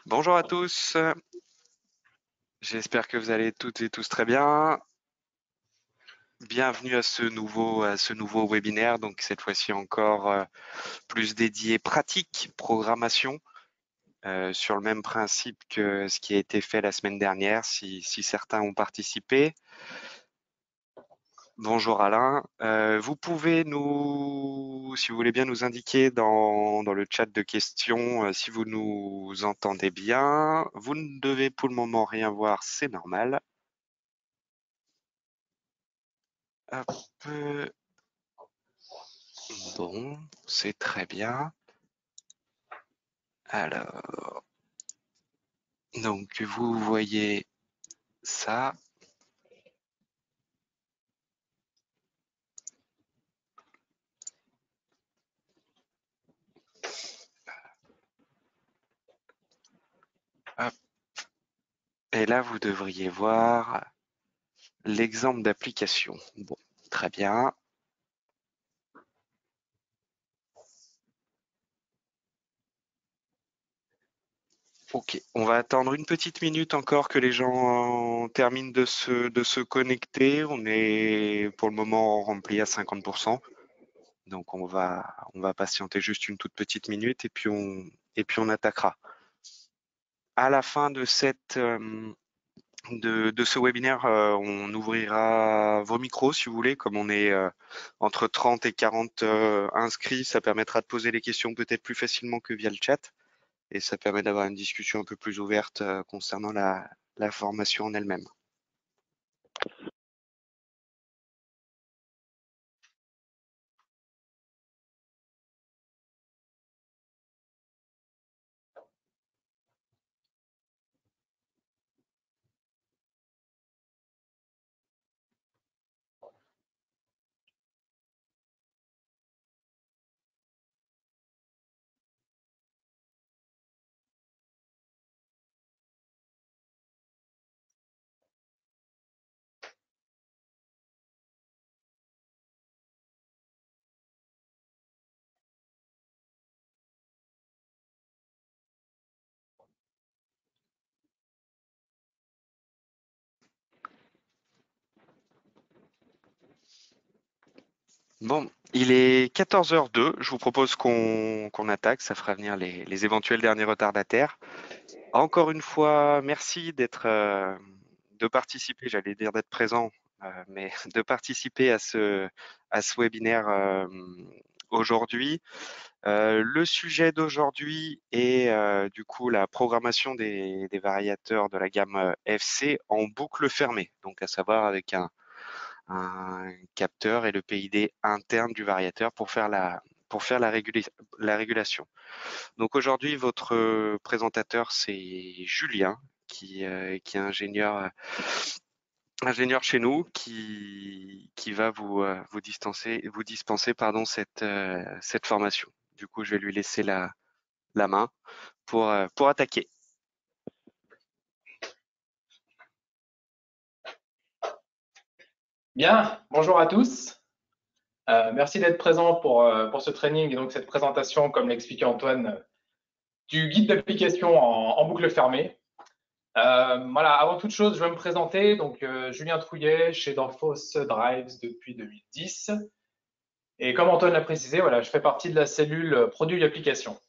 Bonjour à tous, j'espère que vous allez toutes et tous très bien. Bienvenue à ce nouveau webinaire, donc cette fois-ci encore plus dédié pratique, programmation, sur le même principe que ce qui a été fait la semaine dernière, si certains ont participé. Bonjour Alain. Vous pouvez si vous voulez bien nous indiquer dans le chat de questions si vous nous entendez bien. Vous ne devez pour le moment rien voir, c'est normal. Hop, bon, c'est très bien. Alors, donc vous voyez ça. Hop. Et là, vous devriez voir l'exemple d'application. Bon, très bien. Ok, on va attendre une petite minute encore que les gens terminent de se connecter. On est pour le moment rempli à 50%. Donc on va patienter juste une toute petite minute et puis on attaquera. À la fin de de ce webinaire, on ouvrira vos micros si vous voulez. Comme on est entre 30 et 40 inscrits, ça permettra de poser les questions peut-être plus facilement que via le chat. Et ça permet d'avoir une discussion un peu plus ouverte concernant la formation en elle-même. Bon, il est 14h02. Je vous propose qu'on attaque. Ça fera venir les éventuels derniers retardataires. Encore une fois, merci de participer, j'allais dire d'être présent, mais de participer à ce webinaire aujourd'hui. Le sujet d'aujourd'hui est du coup la programmation des variateurs de la gamme FC en boucle fermée, donc à savoir avec un capteur et le PID interne du variateur pour faire la régulation. Donc aujourd'hui, votre présentateur, c'est Julien, qui est ingénieur chez nous, qui va vous dispenser pardon, cette formation. Du coup, je vais lui laisser la main pour attaquer. Bien, bonjour à tous. Merci d'être présent pour ce training et donc cette présentation, comme l'expliquait Antoine, du guide d'application en boucle fermée. Voilà, avant toute chose, je vais me présenter. Donc, Julien Trouillet, chez Danfoss Drives depuis 2010. Et comme Antoine l'a précisé, voilà, je fais partie de la cellule produit application.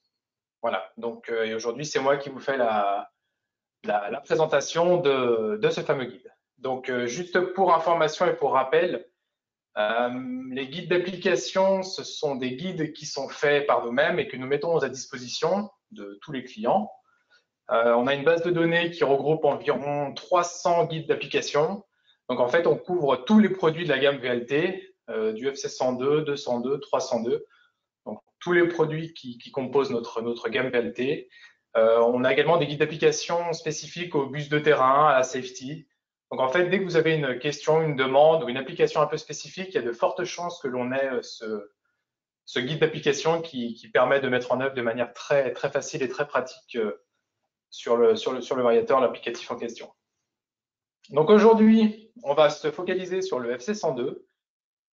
Voilà, donc, et aujourd'hui, c'est moi qui vous fais la présentation de ce fameux guide. Donc, juste pour information et pour rappel, les guides d'application, ce sont des guides qui sont faits par nous-mêmes et que nous mettons à disposition de tous les clients. On a une base de données qui regroupe environ 300 guides d'application. Donc en fait, on couvre tous les produits de la gamme VLT, du FC 102, 202, 302. Donc tous les produits qui composent notre gamme VLT. On a également des guides d'application spécifiques aux bus de terrain, à la safety. Donc en fait, dès que vous avez une question, une demande ou une application un peu spécifique, il y a de fortes chances que l'on ait ce guide d'application qui permet de mettre en œuvre de manière très, très facile et très pratique sur le variateur, l'applicatif en question. Donc aujourd'hui, on va se focaliser sur le FC102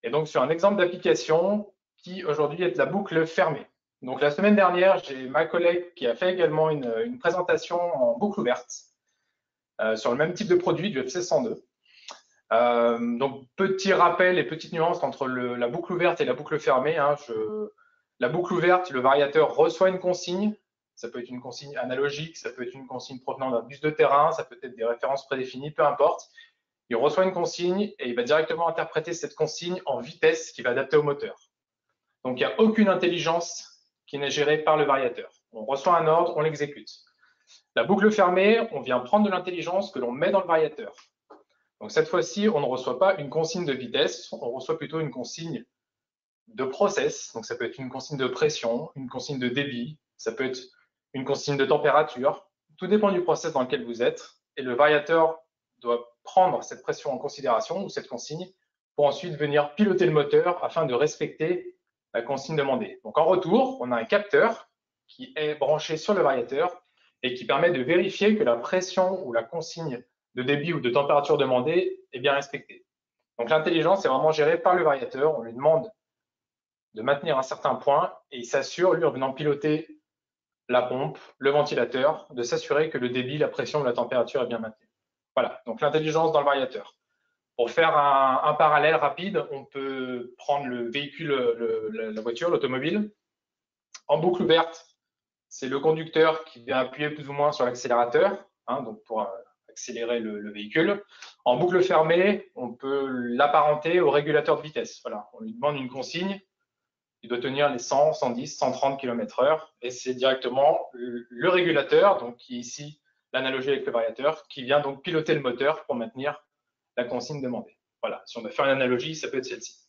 et donc sur un exemple d'application qui aujourd'hui est la boucle fermée. Donc la semaine dernière, j'ai ma collègue qui a fait également une présentation en boucle ouverte sur le même type de produit du FC102. Donc petit rappel et petite nuance entre la boucle ouverte et la boucle fermée. Hein. La boucle ouverte, le variateur reçoit une consigne. Ça peut être une consigne analogique, ça peut être une consigne provenant d'un bus de terrain, ça peut être des références prédéfinies, peu importe. Il reçoit une consigne et il va directement interpréter cette consigne en vitesse qui va adapter au moteur. Donc il n'y a aucune intelligence qui n'est gérée par le variateur. On reçoit un ordre, on l'exécute. La boucle fermée, on vient prendre de l'intelligence que l'on met dans le variateur. Donc cette fois-ci, on ne reçoit pas une consigne de vitesse, on reçoit plutôt une consigne de process. Donc ça peut être une consigne de pression, une consigne de débit, ça peut être une consigne de température. Tout dépend du process dans lequel vous êtes. Et le variateur doit prendre cette pression en considération ou cette consigne pour ensuite venir piloter le moteur afin de respecter la consigne demandée. Donc en retour, on a un capteur qui est branché sur le variateur et qui permet de vérifier que la pression ou la consigne de débit ou de température demandée est bien respectée. Donc l'intelligence est vraiment gérée par le variateur. On lui demande de maintenir un certain point et il s'assure, lui, en venant piloter la pompe, le ventilateur, de s'assurer que le débit, la pression ou la température est bien maintenue. Voilà, donc l'intelligence dans le variateur. Pour faire un parallèle rapide, on peut prendre le véhicule, la voiture, l'automobile. En boucle ouverte, c'est le conducteur qui vient appuyer plus ou moins sur l'accélérateur, hein, donc pour accélérer le véhicule. En boucle fermée, on peut l'apparenter au régulateur de vitesse. Voilà, on lui demande une consigne, il doit tenir les 100, 110, 130 km/h et c'est directement le régulateur, donc qui est ici l'analogie avec le variateur, qui vient donc piloter le moteur pour maintenir la consigne demandée. Voilà, si on doit faire une analogie, ça peut être celle-ci.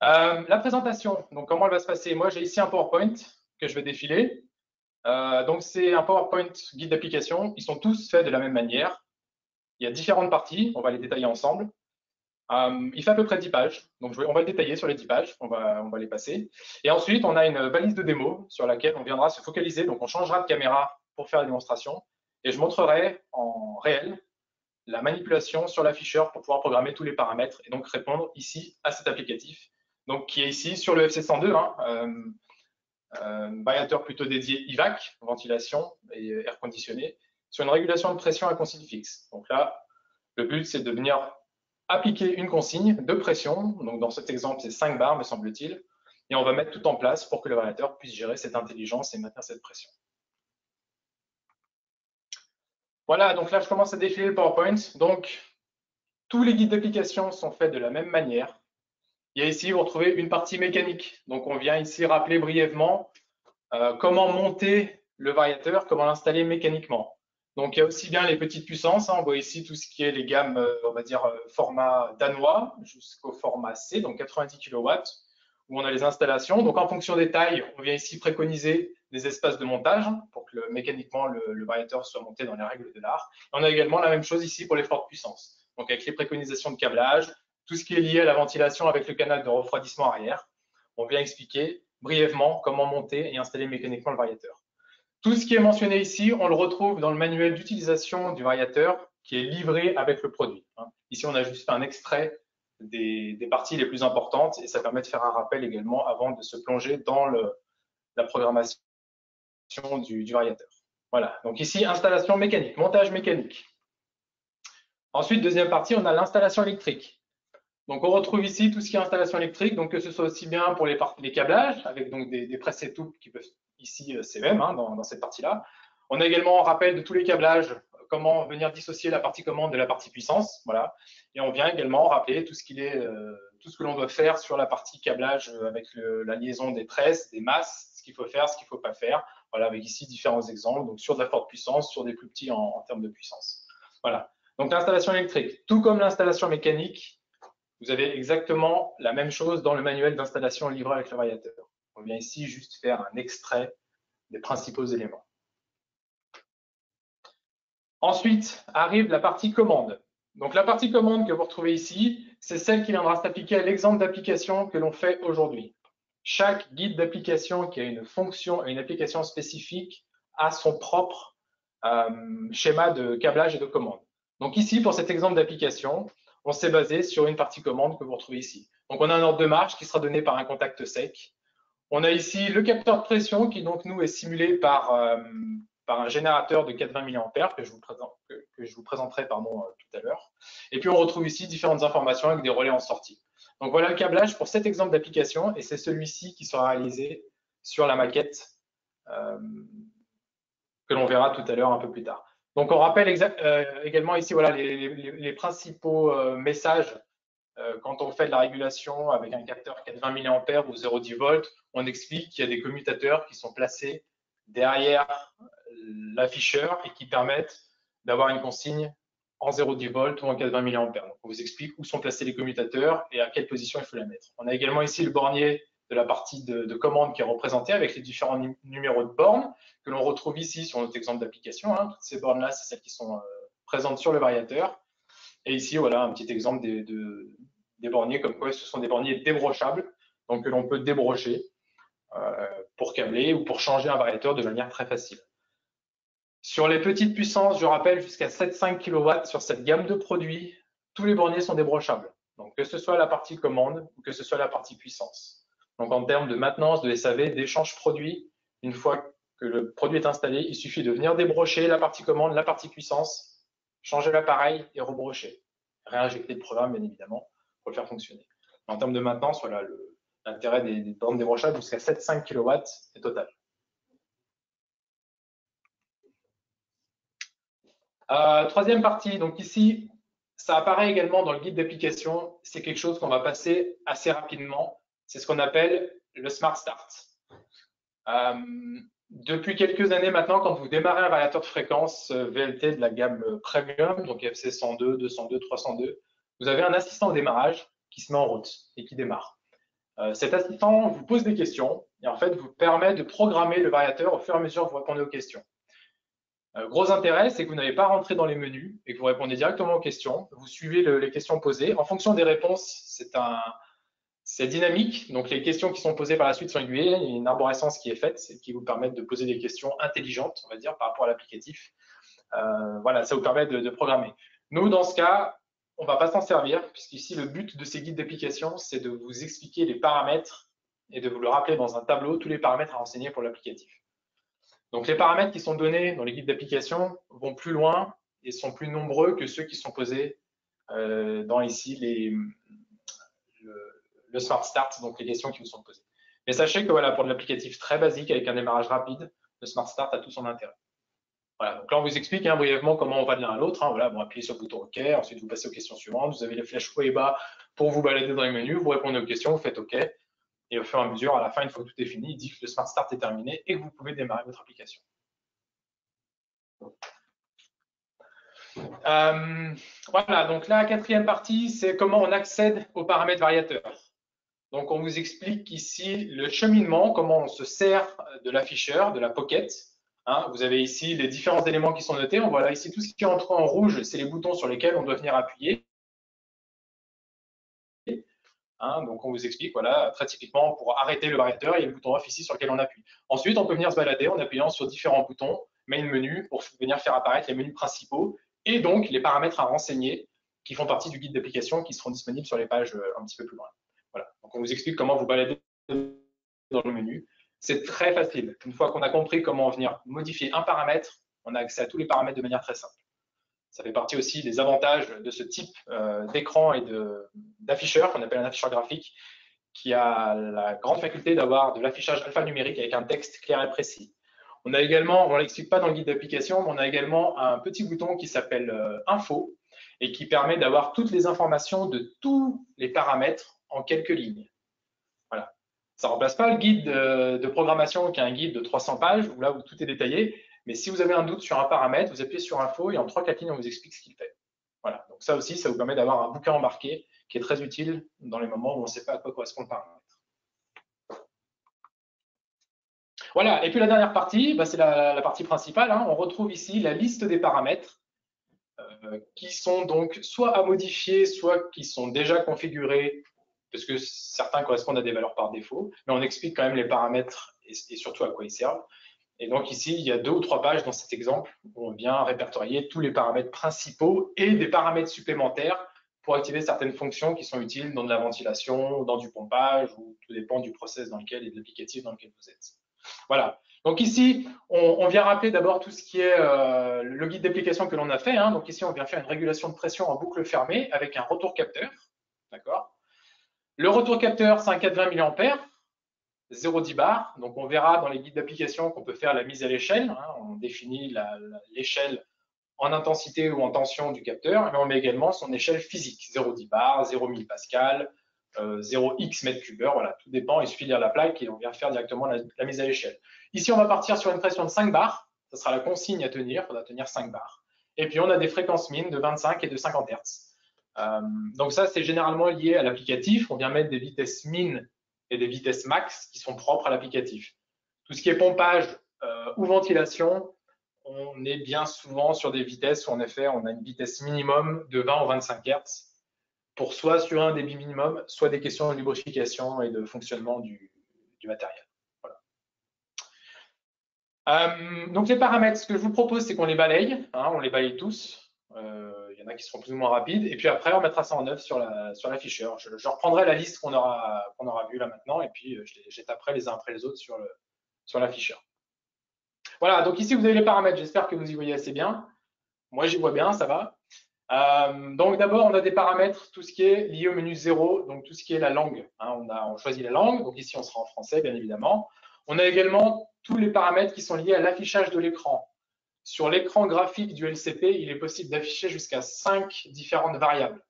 La présentation, donc comment elle va se passer? Moi, j'ai ici un PowerPoint que je vais défiler. Donc, c'est un PowerPoint guide d'application. Ils sont tous faits de la même manière. Il y a différentes parties, on va les détailler ensemble. Il fait à peu près 10 pages, donc on va le détailler sur les 10 pages, on va les passer. Et ensuite, on a une balise de démo sur laquelle on viendra se focaliser, donc on changera de caméra pour faire la démonstration, et je montrerai en réel la manipulation sur l'afficheur pour pouvoir programmer tous les paramètres et donc répondre ici à cet applicatif, donc qui est ici sur le FC102, variateur plutôt dédié IVAC, ventilation et air conditionné, sur une régulation de pression à consigne fixe. Donc là, le but, c'est de venir appliquer une consigne de pression. Donc dans cet exemple, c'est 5 bars, me semble-t-il. Et on va mettre tout en place pour que le variateur puisse gérer cette intelligence et maintenir cette pression. Voilà, donc là, je commence à défiler le PowerPoint. Donc, tous les guides d'application sont faits de la même manière. Il y a ici, vous retrouvez une partie mécanique. Donc, on vient ici rappeler brièvement comment monter le variateur, comment l'installer mécaniquement. Donc, il y a aussi bien les petites puissances. On voit ici tout ce qui est les gammes, on va dire, format danois jusqu'au format C, donc 90 kW, où on a les installations. Donc, en fonction des tailles, on vient ici préconiser des espaces de montage pour que mécaniquement le variateur soit monté dans les règles de l'art. On a également la même chose ici pour les fortes puissances. Donc, avec les préconisations de câblage, tout ce qui est lié à la ventilation avec le canal de refroidissement arrière, on vient expliquer brièvement comment monter et installer mécaniquement le variateur. Tout ce qui est mentionné ici, on le retrouve dans le manuel d'utilisation du variateur qui est livré avec le produit. Ici, on a juste fait un extrait des parties les plus importantes et ça permet de faire un rappel également avant de se plonger dans la programmation du variateur. Voilà, donc ici, installation mécanique, montage mécanique. Ensuite, deuxième partie, on a l'installation électrique. Donc, on retrouve ici tout ce qui est installation électrique, donc que ce soit aussi bien pour les câblages, avec donc des presses et tout qui peuvent ici CEM dans cette partie-là. On a également un rappel de tous les câblages, comment venir dissocier la partie commande de la partie puissance, voilà. Et on vient également rappeler tout ce que l'on doit faire sur la partie câblage avec la liaison des presses, des masses, ce qu'il faut faire, ce qu'il ne faut pas faire. Voilà, avec ici différents exemples, donc sur de la forte puissance, sur des plus petits en termes de puissance. Voilà. Donc l'installation électrique, tout comme l'installation mécanique, vous avez exactement la même chose dans le manuel d'installation livré avec le variateur. On vient ici juste faire un extrait des principaux éléments. Ensuite arrive la partie commande. Donc la partie commande que vous retrouvez ici, c'est celle qui viendra s'appliquer à l'exemple d'application que l'on fait aujourd'hui. Chaque guide d'application qui a une fonction et une application spécifique a son propre schéma de câblage et de commande. Donc ici, pour cet exemple d'application, on s'est basé sur une partie commande que vous retrouvez ici. Donc, on a un ordre de marche qui sera donné par un contact sec. On a ici le capteur de pression qui, donc, nous, est simulé par un générateur de 420 mA que je vous présenterai tout à l'heure. Et puis, on retrouve ici différentes informations avec des relais en sortie. Donc, voilà le câblage pour cet exemple d'application et c'est celui-ci qui sera réalisé sur la maquette que l'on verra tout à l'heure un peu plus tard. Donc, on rappelle également ici voilà, les principaux messages quand on fait de la régulation avec un capteur 420 mA ou 0,10 volts. On explique qu'il y a des commutateurs qui sont placés derrière l'afficheur et qui permettent d'avoir une consigne en 0,10 volts ou en 420 mA. Donc, on vous explique où sont placés les commutateurs et à quelle position il faut la mettre. On a également ici le bornier de la partie de commande qui est représentée avec les différents numéros de bornes que l'on retrouve ici sur notre exemple d'application. Hein. Toutes ces bornes-là, c'est celles qui sont présentes sur le variateur. Et ici, voilà un petit exemple des borniers, comme quoi ce sont des borniers débrochables, donc que l'on peut débrocher pour câbler ou pour changer un variateur de manière très facile. Sur les petites puissances, je rappelle, jusqu'à 7,5 kW sur cette gamme de produits, tous les borniers sont débrochables. Donc, que ce soit la partie commande ou que ce soit la partie puissance. Donc, en termes de maintenance, de SAV, d'échange produit, une fois que le produit est installé, il suffit de venir débrocher la partie commande, la partie puissance, changer l'appareil et rebrocher. Réinjecter le programme, bien évidemment, pour le faire fonctionner. En termes de maintenance, voilà l'intérêt des bornes débrochables jusqu'à 7,5 kW est total. Troisième partie, donc ici, ça apparaît également dans le guide d'application. C'est quelque chose qu'on va passer assez rapidement. C'est ce qu'on appelle le Smart Start. Depuis quelques années maintenant, quand vous démarrez un variateur de fréquence VLT de la gamme Premium, donc FC 102, 202, 302, vous avez un assistant au démarrage qui se met en route et qui démarre. Cet assistant vous pose des questions et en fait vous permet de programmer le variateur au fur et à mesure que vous répondez aux questions. Gros intérêt, c'est que vous n'avez pas rentré dans les menus et que vous répondez directement aux questions. Vous suivez les questions posées. En fonction des réponses, c'est dynamique. Donc, les questions qui sont posées par la suite sont aiguillées. Il y a une arborescence qui est faite, qui vous permet de poser des questions intelligentes, on va dire, par rapport à l'applicatif. Voilà, ça vous permet de programmer. Nous, dans ce cas, on ne va pas s'en servir, puisqu'ici, le but de ces guides d'application, c'est de vous expliquer les paramètres et de vous le rappeler dans un tableau, tous les paramètres à renseigner pour l'applicatif. Donc, les paramètres qui sont donnés dans les guides d'application vont plus loin et sont plus nombreux que ceux qui sont posés dans ici le Smart Start, donc les questions qui vous sont posées. Mais sachez que voilà, pour de l'applicatif très basique avec un démarrage rapide, le Smart Start a tout son intérêt. Voilà, donc là, on vous explique brièvement comment on va de l'un à l'autre. Voilà, bon, appuyez sur le bouton OK, ensuite vous passez aux questions suivantes. Vous avez les flèches haut et bas pour vous balader dans les menus, vous répondez aux questions, vous faites OK. Et au fur et à mesure, à la fin, une fois que tout est fini, il dit que le Smart Start est terminé et que vous pouvez démarrer votre application. Voilà, donc la quatrième partie, c'est comment on accède aux paramètres variateurs. Donc, on vous explique ici le cheminement, comment on se sert de l'afficheur, de la pocket. Vous avez ici les différents éléments qui sont notés. On voit là ici tout ce qui est entré en rouge, c'est les boutons sur lesquels on doit venir appuyer. Donc, on vous explique, voilà, très typiquement, pour arrêter le variateur, il y a le bouton off ici sur lequel on appuie. Ensuite, on peut venir se balader en appuyant sur différents boutons, main menu, pour venir faire apparaître les menus principaux et donc les paramètres à renseigner qui font partie du guide d'application qui seront disponibles sur les pages un petit peu plus loin. Voilà. Donc, on vous explique comment vous balader dans le menu. C'est très facile. Une fois qu'on a compris comment venir modifier un paramètre, on a accès à tous les paramètres de manière très simple. Ça fait partie aussi des avantages de ce type d'écran et d'afficheur, qu'on appelle un afficheur graphique, qui a la grande faculté d'avoir de l'affichage alphanumérique avec un texte clair et précis. On a également, on ne l'explique pas dans le guide d'application, mais on a également un petit bouton qui s'appelle Info et qui permet d'avoir toutes les informations de tous les paramètres en quelques lignes. Voilà. Ça ne remplace pas le guide de programmation qui est un guide de 300 pages où là où tout est détaillé. Mais si vous avez un doute sur un paramètre, vous appuyez sur Info et en 3-4 lignes, on vous explique ce qu'il fait. Voilà. Donc ça aussi, ça vous permet d'avoir un bouquin embarqué qui est très utile dans les moments où on ne sait pas à quoi correspond le paramètre. Voilà. Et puis la dernière partie, c'est la partie principale. On retrouve ici la liste des paramètres qui sont donc soit à modifier, soit qui sont déjà configurés, parce que certains correspondent à des valeurs par défaut. Mais on explique quand même les paramètres et surtout à quoi ils servent. Et donc ici, il y a 2 ou 3 pages dans cet exemple où on vient répertorier tous les paramètres principaux et des paramètres supplémentaires pour activer certaines fonctions qui sont utiles dans de la ventilation, dans du pompage, ou tout dépend du process dans lequel et de l'applicatif dans lequel vous êtes. Voilà. Donc ici, on vient rappeler d'abord tout ce qui est le guide d'application que l'on a fait. Donc ici, on vient faire une régulation de pression en boucle fermée avec un retour capteur. D'accord. Le retour capteur, c'est un 420 mA, 0,10 bar. Donc on verra dans les guides d'application qu'on peut faire la mise à l'échelle. On définit l'échelle en intensité ou en tension du capteur, mais on met également son échelle physique, 0,10 bar, 0,1000 pascal, 0x mètre cubeur, voilà, tout dépend, il suffit de lire la plaque et on vient faire directement la mise à l'échelle. Ici, on va partir sur une pression de 5 bars, ça sera la consigne à tenir, il faudra tenir 5 bars. Et puis, on a des fréquences min de 25 et de 50 Hz. Donc ça, c'est généralement lié à l'applicatif, on vient mettre des vitesses min et des vitesses max qui sont propres à l'applicatif. Tout ce qui est pompage ou ventilation, on est bien souvent sur des vitesses où en effet on a une vitesse minimum de 20 ou 25 Hz pour soit sur un débit minimum, soit des questions de lubrification et de fonctionnement du matériel. Voilà. Donc les paramètres, ce que je vous propose, c'est qu'on les balaye, on les balaye tous. Il y en a qui seront plus ou moins rapides, et puis après on mettra ça en œuvre sur l'afficheur. Je reprendrai la liste qu'on aura vue là maintenant, et puis je les taperai les uns après les autres sur l'afficheur. Voilà, donc ici vous avez les paramètres, j'espère que vous y voyez assez bien. Moi j'y vois bien, ça va. Donc d'abord on a des paramètres, tout ce qui est lié au menu 0, donc tout ce qui est la langue. On choisit la langue, donc ici on sera en français bien évidemment. On a également tous les paramètres qui sont liés à l'affichage de l'écran. Sur l'écran graphique du LCP, il est possible d'afficher jusqu'à 5 différentes variables.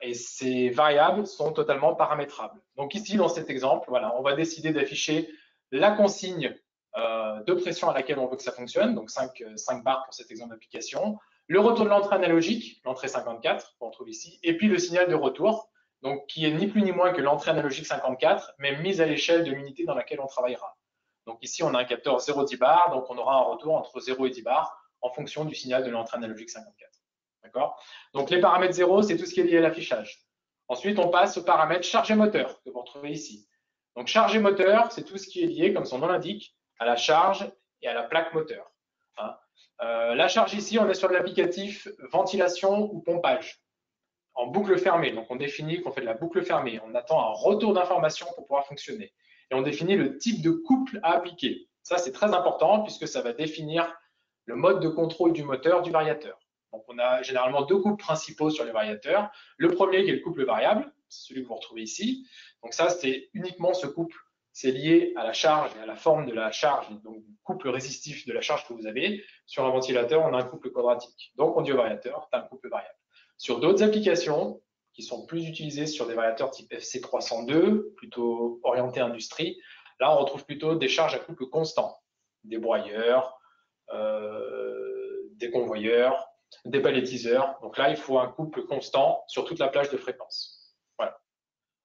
Et ces variables sont totalement paramétrables. Donc ici, dans cet exemple, voilà, on va décider d'afficher la consigne de pression à laquelle on veut que ça fonctionne, donc 5 bars pour cet exemple d'application, le retour de l'entrée analogique, l'entrée 54, qu'on trouve ici, et puis le signal de retour, donc qui est ni plus ni moins que l'entrée analogique 54, mais mise à l'échelle de l'unité dans laquelle on travaillera. Donc ici, on a un capteur 0,10 bar, donc on aura un retour entre 0 et 10 bars en fonction du signal de l'entrée analogique 54. D'accord? Donc les paramètres 0, c'est tout ce qui est lié à l'affichage. Ensuite, on passe aux paramètres chargé moteur, que vous retrouvez ici. Donc chargé moteur, c'est tout ce qui est lié, comme son nom l'indique, à la charge et à la plaque moteur. La charge ici, on est sur de l'applicatif ventilation ou pompage en boucle fermée. Donc on définit qu'on fait de la boucle fermée. On attend un retour d'information pour pouvoir fonctionner. Et on définit le type de couple à appliquer. Ça, c'est très important puisque ça va définir le mode de contrôle du moteur du variateur. Donc on a généralement deux couples principaux sur les variateurs. Le premier qui est le couple variable, c'est celui que vous retrouvez ici. Donc ça, c'est uniquement ce couple. C'est lié à la charge et à la forme de la charge, donc du couple résistif de la charge que vous avez. Sur un ventilateur, on a un couple quadratique. Donc on dit au variateur, tu as un couple variable. Sur d'autres applications qui sont plus utilisées sur des variateurs type FC302, plutôt orientés industrie, là on retrouve plutôt des charges à couple constant, des broyeurs, des convoyeurs, des palettiseurs. Donc là, il faut un couple constant sur toute la plage de fréquence. Voilà.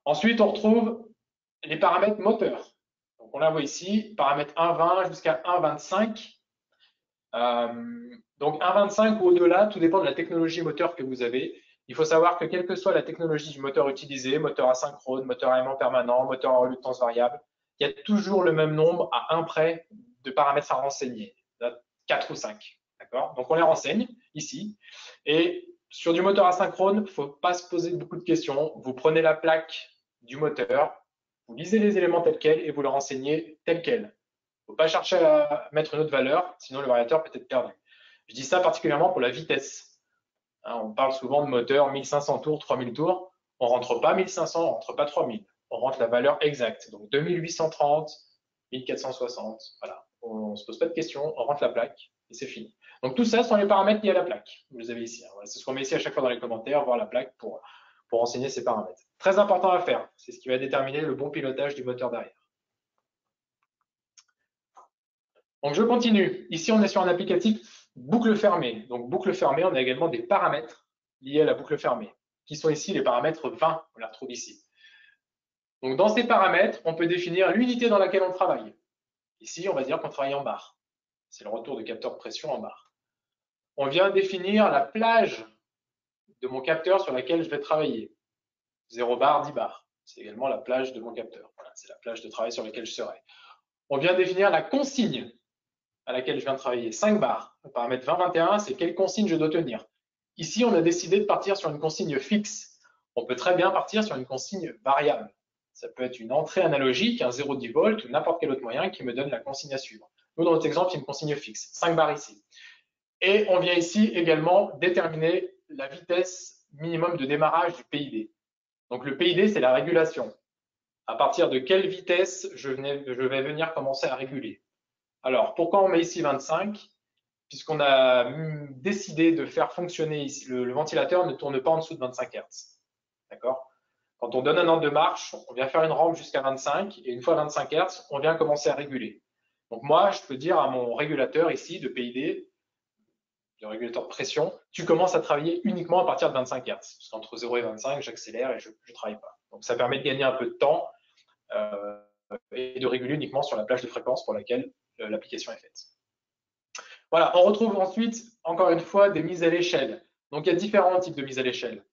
Ensuite, on retrouve les paramètres moteurs. Donc on la voit ici, paramètres 1,20 jusqu'à 1,25. Donc 1,25 ou au-delà, tout dépend de la technologie moteur que vous avez. Il faut savoir que quelle que soit la technologie du moteur utilisé, moteur asynchrone, moteur à aimant permanent, moteur à reluctance variable, il y a toujours le même nombre à un près de paramètres à renseigner, 4 ou 5. Donc on les renseigne ici. Et sur du moteur asynchrone, il ne faut pas se poser beaucoup de questions. Vous prenez la plaque du moteur, vous lisez les éléments tels quels et vous le renseignez tel quel. Il ne faut pas chercher à mettre une autre valeur, sinon le variateur peut être perdu. Je dis ça particulièrement pour la vitesse. On parle souvent de moteur 1500 tours, 3000 tours. On ne rentre pas 1500, on ne rentre pas 3000. On rentre la valeur exacte. Donc 2830, 1460. Voilà. On ne se pose pas de questions, on rentre la plaque et c'est fini. Donc tout ça sont les paramètres liés à la plaque. Vous les avez ici. Voilà, c'est ce qu'on met ici à chaque fois dans les commentaires, voir la plaque pour renseigner ces paramètres. Très important à faire. C'est ce qui va déterminer le bon pilotage du moteur derrière. Donc je continue. Ici, on est sur un applicatif boucle fermée. Donc boucle fermée, on a également des paramètres liés à la boucle fermée, qui sont ici les paramètres 20. On les retrouve ici. Donc dans ces paramètres, on peut définir l'unité dans laquelle on travaille. Ici, on va dire qu'on travaille en bar. C'est le retour de capteur de pression en bar. On vient définir la plage de mon capteur sur laquelle je vais travailler. 0 bar, 10 bars. C'est également la plage de mon capteur. Voilà, c'est la plage de travail sur laquelle je serai. On vient définir la consigne à laquelle je viens de travailler, 5 bars. Le paramètre 20-21, c'est quelle consigne je dois tenir. Ici, on a décidé de partir sur une consigne fixe. On peut très bien partir sur une consigne variable. Ça peut être une entrée analogique, un 0,10 volts ou n'importe quel autre moyen qui me donne la consigne à suivre. Nous, dans notre exemple, c'est une consigne fixe, 5 bars ici. Et on vient ici également déterminer la vitesse minimum de démarrage du PID. Donc le PID, c'est la régulation. À partir de quelle vitesse je vais venir commencer à réguler. Alors, pourquoi on met ici 25? Puisqu'on a décidé de faire fonctionner ici, le ventilateur ne tourne pas en dessous de 25 Hz. D'accord? Quand on donne un ordre de marche, on vient faire une rampe jusqu'à 25, et une fois 25 Hz, on vient commencer à réguler. Donc moi, je peux dire à mon régulateur ici de PID, le régulateur de pression, tu commences à travailler uniquement à partir de 25 Hz. Parce qu'entre 0 et 25, j'accélère et je ne travaille pas. Donc ça permet de gagner un peu de temps et de réguler uniquement sur la plage de fréquence pour laquelle l'application est faite. Voilà, on retrouve ensuite, encore une fois, des mises à l'échelle. Donc il y a différents types de mises à l'échelle.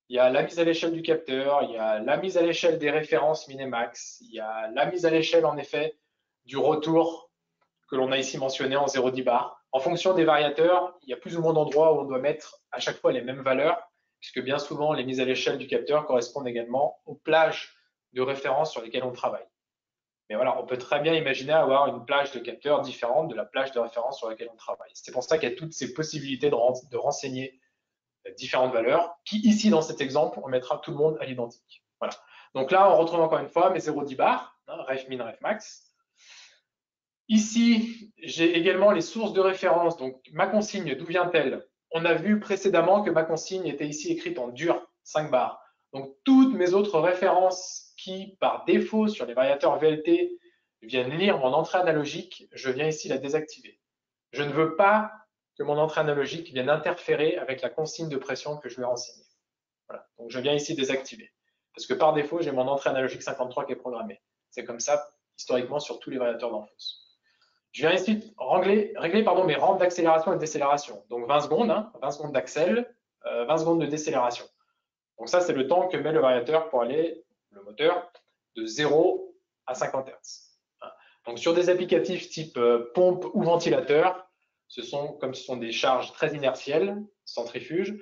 Il y a la mise à l'échelle du capteur, il y a la mise à l'échelle des références min et max, il y a la mise à l'échelle en effet du retour que l'on a ici mentionné en 0,10 bar. En fonction des variateurs, il y a plus ou moins d'endroits où on doit mettre à chaque fois les mêmes valeurs, puisque bien souvent les mises à l'échelle du capteur correspondent également aux plages de référence sur lesquelles on travaille. Mais voilà, on peut très bien imaginer avoir une plage de capteur différente de la plage de référence sur laquelle on travaille. C'est pour ça qu'il y a toutes ces possibilités de renseigner différentes valeurs, qui ici dans cet exemple, on mettra tout le monde à l'identique. Voilà. Donc là, on retrouve encore une fois mes 0,10 bars, ref min, ref max. Ici, j'ai également les sources de référence. Donc ma consigne, d'où vient-elle? On a vu précédemment que ma consigne était ici écrite en dur, 5 bars. Donc toutes mes autres références qui, par défaut, sur les variateurs VLT, viennent lire mon entrée analogique, je viens ici la désactiver. Je ne veux pas que mon entrée analogique vienne interférer avec la consigne de pression que je lui ai renseignée. Voilà. Donc je viens ici désactiver. Parce que par défaut, j'ai mon entrée analogique 53 qui est programmée. C'est comme ça, historiquement, sur tous les variateurs d'Enfos. Je viens ici régler mes rampes d'accélération et de décélération. Donc 20 secondes, 20 secondes d'accel, 20 secondes de décélération. Donc ça, c'est le temps que met le variateur pour aller, le moteur, de 0 à 50 Hz. Donc sur des applicatifs type pompe ou ventilateur, comme ce sont des charges très inertielles, centrifuges,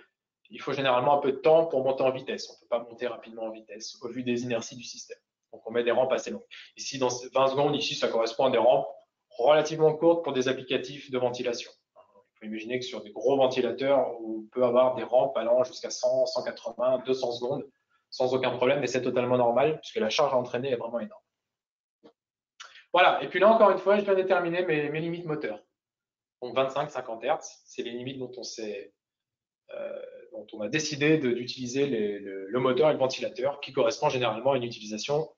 il faut généralement un peu de temps pour monter en vitesse. On ne peut pas monter rapidement en vitesse au vu des inerties du système. Donc on met des rampes assez longues. Ici, dans 20 secondes, ici, ça correspond à des rampes relativement courtes pour des applicatifs de ventilation. Il faut imaginer que sur des gros ventilateurs, on peut avoir des rampes allant jusqu'à 100, 180, 200 secondes sans aucun problème, et c'est totalement normal puisque la charge à entraîner est vraiment énorme. Voilà, et puis là, encore une fois, je viens déterminer mes limites moteurs. Donc 25-50 Hz, c'est les limites dont on a décidé d'utiliser le moteur et le ventilateur, qui correspond généralement à une utilisation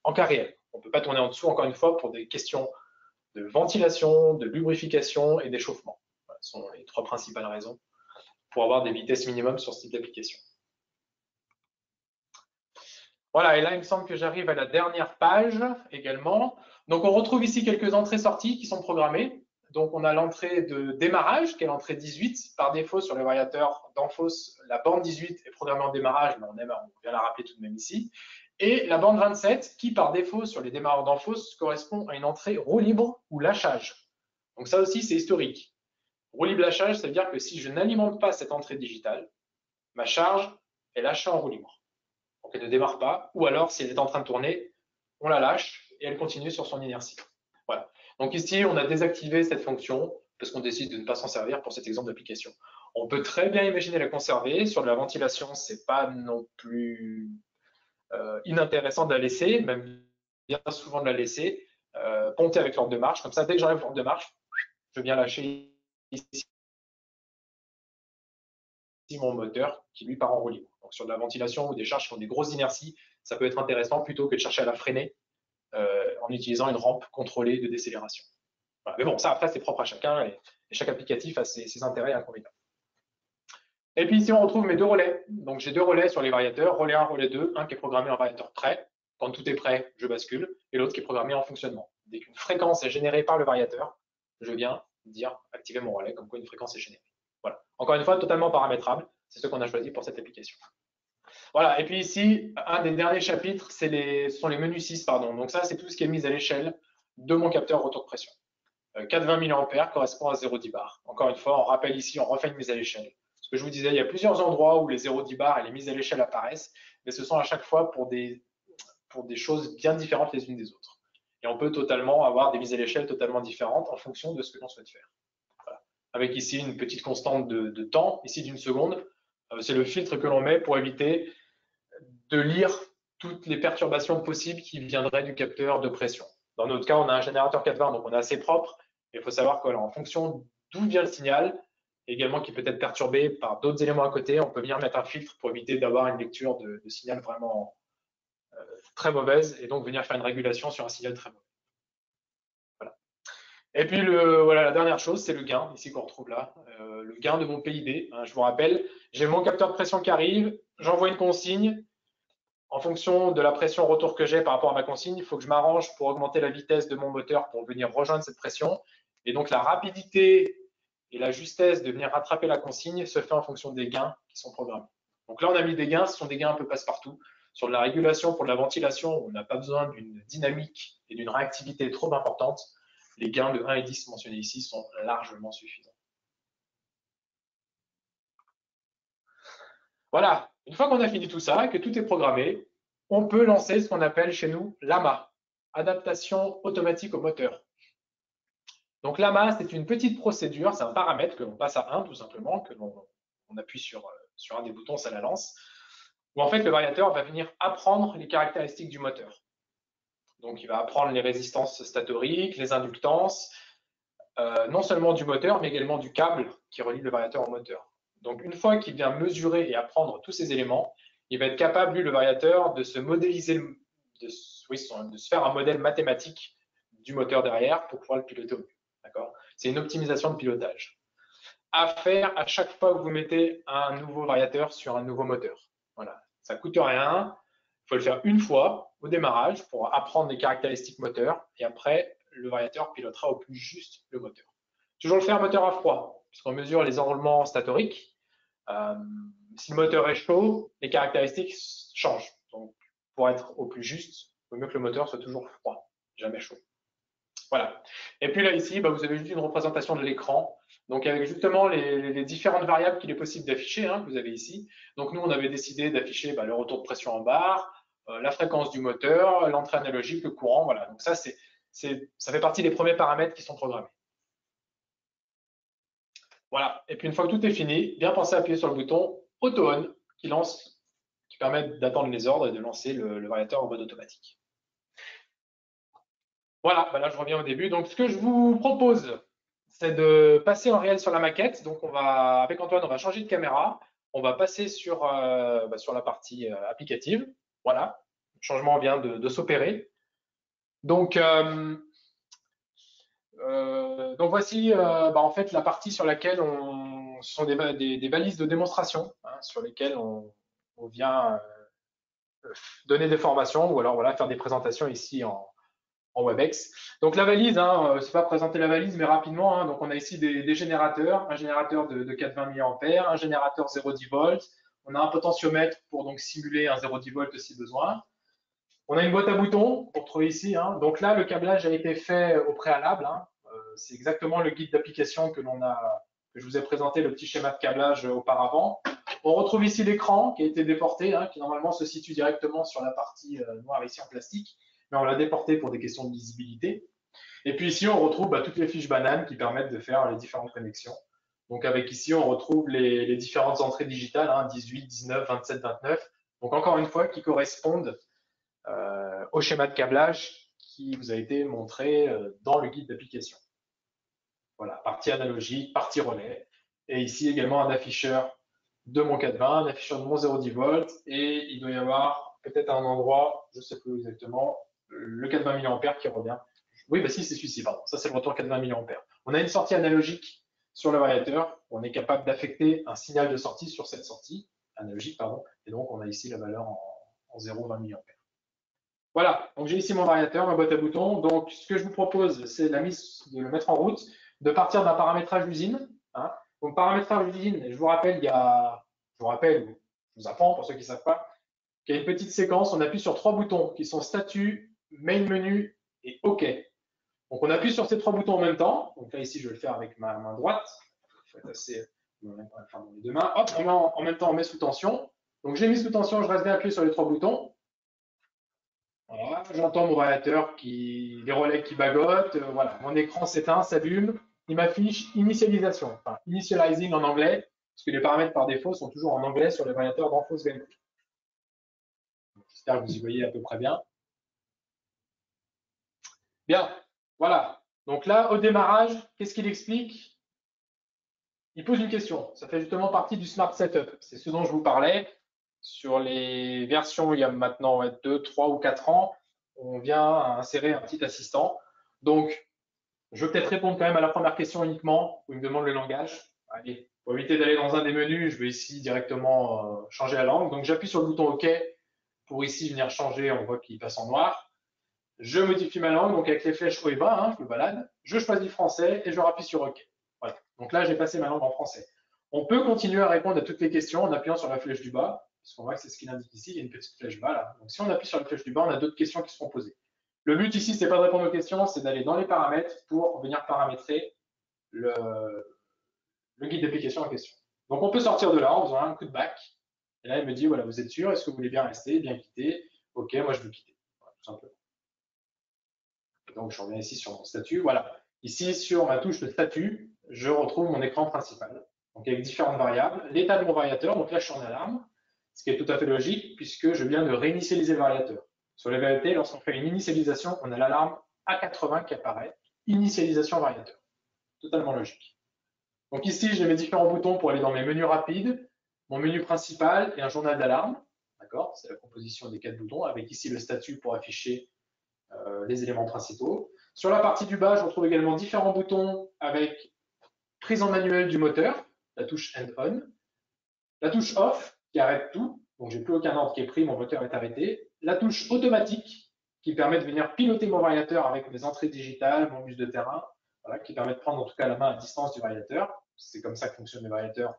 en cas réel. On ne peut pas tourner en dessous, encore une fois, pour des questions de ventilation, de lubrification et d'échauffement. Voilà, ce sont les trois principales raisons pour avoir des vitesses minimum sur ce type d'application. Voilà, et là, il me semble que j'arrive à la dernière page également. Donc, on retrouve ici quelques entrées-sorties qui sont programmées. Donc, on a l'entrée de démarrage, qui est l'entrée 18. Par défaut, sur le variateur d'Enfos, la borne 18 est programmée en démarrage, mais on vient la rappeler tout de même ici. Et la borne 27, qui par défaut, sur les démarreurs d'Enfos, correspond à une entrée roue libre ou lâchage. Donc, ça aussi, c'est historique. Roue libre lâchage, ça veut dire que si je n'alimente pas cette entrée digitale, ma charge est lâchée en roue libre. Donc, elle ne démarre pas, ou alors, si elle est en train de tourner, on la lâche et elle continue sur son inertie. Voilà. Donc ici, on a désactivé cette fonction parce qu'on décide de ne pas s'en servir pour cet exemple d'application. On peut très bien imaginer la conserver. Sur de la ventilation, c'est pas non plus inintéressant de la laisser, même bien souvent de la laisser. Ponter avec l'ordre de marche. Comme ça, dès que j'enlève l'ordre de marche, je viens lâcher ici mon moteur qui lui part en roue libre. Donc sur de la ventilation ou des charges qui ont des grosses inerties, ça peut être intéressant plutôt que de chercher à la freiner en utilisant une rampe contrôlée de décélération. Voilà. Mais bon, ça après c'est propre à chacun et chaque applicatif a ses intérêts et inconvénients. Et puis ici on retrouve mes deux relais. Donc j'ai deux relais sur les variateurs, relais 1, relais 2, un qui est programmé en variateur prêt. Quand tout est prêt, je bascule, et l'autre qui est programmé en fonctionnement. Dès qu'une fréquence est générée par le variateur, je viens dire activer mon relais comme quoi une fréquence est générée. Voilà. Encore une fois, totalement paramétrable. C'est ce qu'on a choisi pour cette application. Voilà. Et puis ici, un des derniers chapitres, ce sont les menus 6, pardon. Donc ça, c'est tout ce qui est mis à l'échelle de mon capteur retour de pression. 420 mA correspond à 0,10 bar. Encore une fois, on rappelle ici, on refait une mise à l'échelle. Parce que je vous disais, il y a plusieurs endroits où les 0,10 bars et les mises à l'échelle apparaissent, mais ce sont à chaque fois pour des choses bien différentes les unes des autres. Et on peut totalement avoir des mises à l'échelle totalement différentes en fonction de ce que l'on souhaite faire. Voilà. Avec ici une petite constante de temps, ici d'1 seconde. C'est le filtre que l'on met pour éviter de lire toutes les perturbations possibles qui viendraient du capteur de pression. Dans notre cas, on a un générateur 420, donc on est assez propre. Il faut savoir qu'en fonction d'où vient le signal, également qui peut être perturbé par d'autres éléments à côté, on peut venir mettre un filtre pour éviter d'avoir une lecture de signal vraiment très mauvaise et donc venir faire une régulation sur un signal très mauvais. Voilà. Et puis voilà, la dernière chose, c'est le gain, ici qu'on retrouve là, le gain de mon PID. Hein, je vous rappelle, j'ai mon capteur de pression qui arrive, j'envoie une consigne. En fonction de la pression retour que j'ai par rapport à ma consigne, il faut que je m'arrange pour augmenter la vitesse de mon moteur pour venir rejoindre cette pression. Et donc la rapidité et la justesse de venir rattraper la consigne se fait en fonction des gains qui sont programmés. Donc là, on a mis des gains, ce sont des gains un peu passe-partout. Sur de la régulation pour de la ventilation, on n'a pas besoin d'une dynamique et d'une réactivité trop importante. Les gains de 1 et 10 mentionnés ici sont largement suffisants. Voilà, une fois qu'on a fini tout ça, que tout est programmé, on peut lancer ce qu'on appelle chez nous l'AMA, adaptation automatique au moteur. Donc l'AMA, c'est une petite procédure, c'est un paramètre que l'on passe à 1 tout simplement, que l'on appuie sur un des boutons, ça la lance, où en fait le variateur va venir apprendre les caractéristiques du moteur. Donc il va apprendre les résistances statoriques, les inductances, non seulement du moteur, mais également du câble qui relie le variateur au moteur. Donc, une fois qu'il vient mesurer et apprendre tous ces éléments, il va être capable, lui, le variateur, de se modéliser, de se faire un modèle mathématique du moteur derrière pour pouvoir le piloter au mieux. D'accord ? C'est une optimisation de pilotage. À faire à chaque fois que vous mettez un nouveau variateur sur un nouveau moteur. Voilà. Ça ne coûte rien. Il faut le faire une fois au démarrage pour apprendre les caractéristiques moteur et après, le variateur pilotera au plus juste le moteur. Toujours le faire moteur à froid, puisqu'on mesure les enroulements statoriques. Si le moteur est chaud, les caractéristiques changent. Donc, pour être au plus juste, il vaut mieux que le moteur soit toujours froid, jamais chaud. Voilà. Et puis là, ici, vous avez juste une représentation de l'écran. Donc, avec justement les différentes variables qu'il est possible d'afficher, que vous avez ici. Donc, nous, on avait décidé d'afficher le retour de pression en barre, la fréquence du moteur, l'entrée analogique, le courant. Voilà. Donc, ça fait partie des premiers paramètres qui sont programmés. Voilà. Et puis, une fois que tout est fini, bien penser à appuyer sur le bouton Auto On qui permet d'attendre les ordres et de lancer le variateur en mode automatique. Voilà, là, je reviens au début. Donc, ce que je vous propose, c'est de passer en réel sur la maquette. Donc, avec Antoine, on va changer de caméra. On va passer sur la partie applicative. Voilà, le changement vient de s'opérer. Donc voici en fait la partie sur laquelle ce sont des balises de démonstration sur lesquelles on vient donner des formations ou alors faire des présentations ici en WebEx. Donc la valise, c'est pas présenter la valise, mais rapidement. Donc on a ici des générateurs, un générateur de 420 mAh, un générateur 0,10 volts. On a un potentiomètre pour donc simuler un 0,10 volts si besoin. On a une boîte à boutons pour trouver ici. Donc là, le câblage a été fait au préalable. C'est exactement le guide d'application que je vous ai présenté, le petit schéma de câblage auparavant. On retrouve ici l'écran qui a été déporté, qui normalement se situe directement sur la partie noire ici en plastique, mais on l'a déporté pour des questions de visibilité. Et puis ici, on retrouve toutes les fiches bananes qui permettent de faire les différentes connexions. Donc avec ici, on retrouve les différentes entrées digitales, 18, 19, 27, 29. Donc encore une fois, qui correspondent au schéma de câblage qui vous a été montré dans le guide d'application. Voilà, partie analogique, partie relais. Et ici également un afficheur de mon 420, un afficheur de mon 0,10 volts. Et il doit y avoir peut-être un endroit, je ne sais plus exactement, le 420 mAh qui revient. Oui, si, c'est celui-ci, pardon. Ça, c'est le retour 420 mAh. On a une sortie analogique sur le variateur. On est capable d'affecter un signal de sortie sur cette sortie analogique, pardon. Et donc, on a ici la valeur en 0,20 mAh. Voilà, donc j'ai ici mon variateur, ma boîte à boutons. Donc, ce que je vous propose, c'est de le mettre en route, de partir d'un paramétrage d'usine. Donc, paramétrage d'usine, je vous rappelle, je vous apprends pour ceux qui ne savent pas, qu'il y a une petite séquence, on appuie sur 3 boutons qui sont statut, main menu et OK. Donc, on appuie sur ces 3 boutons en même temps. Donc là, ici, je vais le faire avec ma main droite. Il faut être assez On va faire dans les deux mains. Hop, on met en même temps, on met sous tension. Donc j'ai mis sous tension, je reste bien appuyé sur les trois boutons. Voilà, j'entends mon variateur les relais qui bagotent. Voilà, mon écran s'éteint, s'allume. Il m'affiche initialisation, enfin initializing en anglais, parce que les paramètres par défaut sont toujours en anglais sur les variateurs d'Enphos VMP. J'espère que vous y voyez à peu près bien. Bien, voilà. Donc là, au démarrage, qu'est-ce qu'il explique? Il pose une question. Ça fait justement partie du Smart Setup. C'est ce dont je vous parlais. Sur les versions, il y a maintenant 2, 3 ou 4 ans, on vient insérer un petit assistant. Donc, je vais peut-être répondre quand même à la première question uniquement, où il me demande le langage. Allez, pour éviter d'aller dans un des menus, je vais ici directement changer la langue. Donc, j'appuie sur le bouton OK pour ici venir changer. On voit qu'il passe en noir. Je modifie ma langue, donc avec les flèches haut et bas, je me balade. Je choisis français et je rappuie sur OK. Voilà. Donc là, j'ai passé ma langue en français. On peut continuer à répondre à toutes les questions en appuyant sur la flèche du bas, puisqu'on voit que c'est ce qu'il indique ici. Il y a une petite flèche bas là. Donc si on appuie sur la flèche du bas, on a d'autres questions qui seront posées. Le but ici, c'est pas de répondre aux questions, c'est d'aller dans les paramètres pour venir paramétrer le guide d'application en question. Donc on peut sortir de là en faisant un coup de back. Et là, il me dit, voilà, vous êtes sûr, est-ce que vous voulez bien rester, bien quitter? OK, moi je veux quitter. Voilà, tout simplement. Donc, je reviens ici sur mon statut. Voilà. Ici, sur ma touche de statut, je retrouve mon écran principal. Donc, avec différentes variables. L'état de mon variateur, donc là, je suis en alarme, ce qui est tout à fait logique puisque je viens de réinitialiser le variateur. Sur les VLT, lorsqu'on fait une initialisation, on a l'alarme A80 qui apparaît. Initialisation variateur. Totalement logique. Donc ici, j'ai mes différents boutons pour aller dans mes menus rapides, mon menu principal et un journal d'alarme. D'accord? C'est la composition des 4 boutons, avec ici le statut pour afficher les éléments principaux. Sur la partie du bas, je retrouve également différents boutons avec prise en manuel du moteur, la touche End On, la touche Off qui arrête tout, donc j'ai plus aucun ordre qui est pris, mon moteur est arrêté, la touche automatique qui permet de venir piloter mon variateur avec mes entrées digitales, mon bus de terrain, voilà, qui permet de prendre en tout cas la main à distance du variateur. C'est comme ça que fonctionnent les variateurs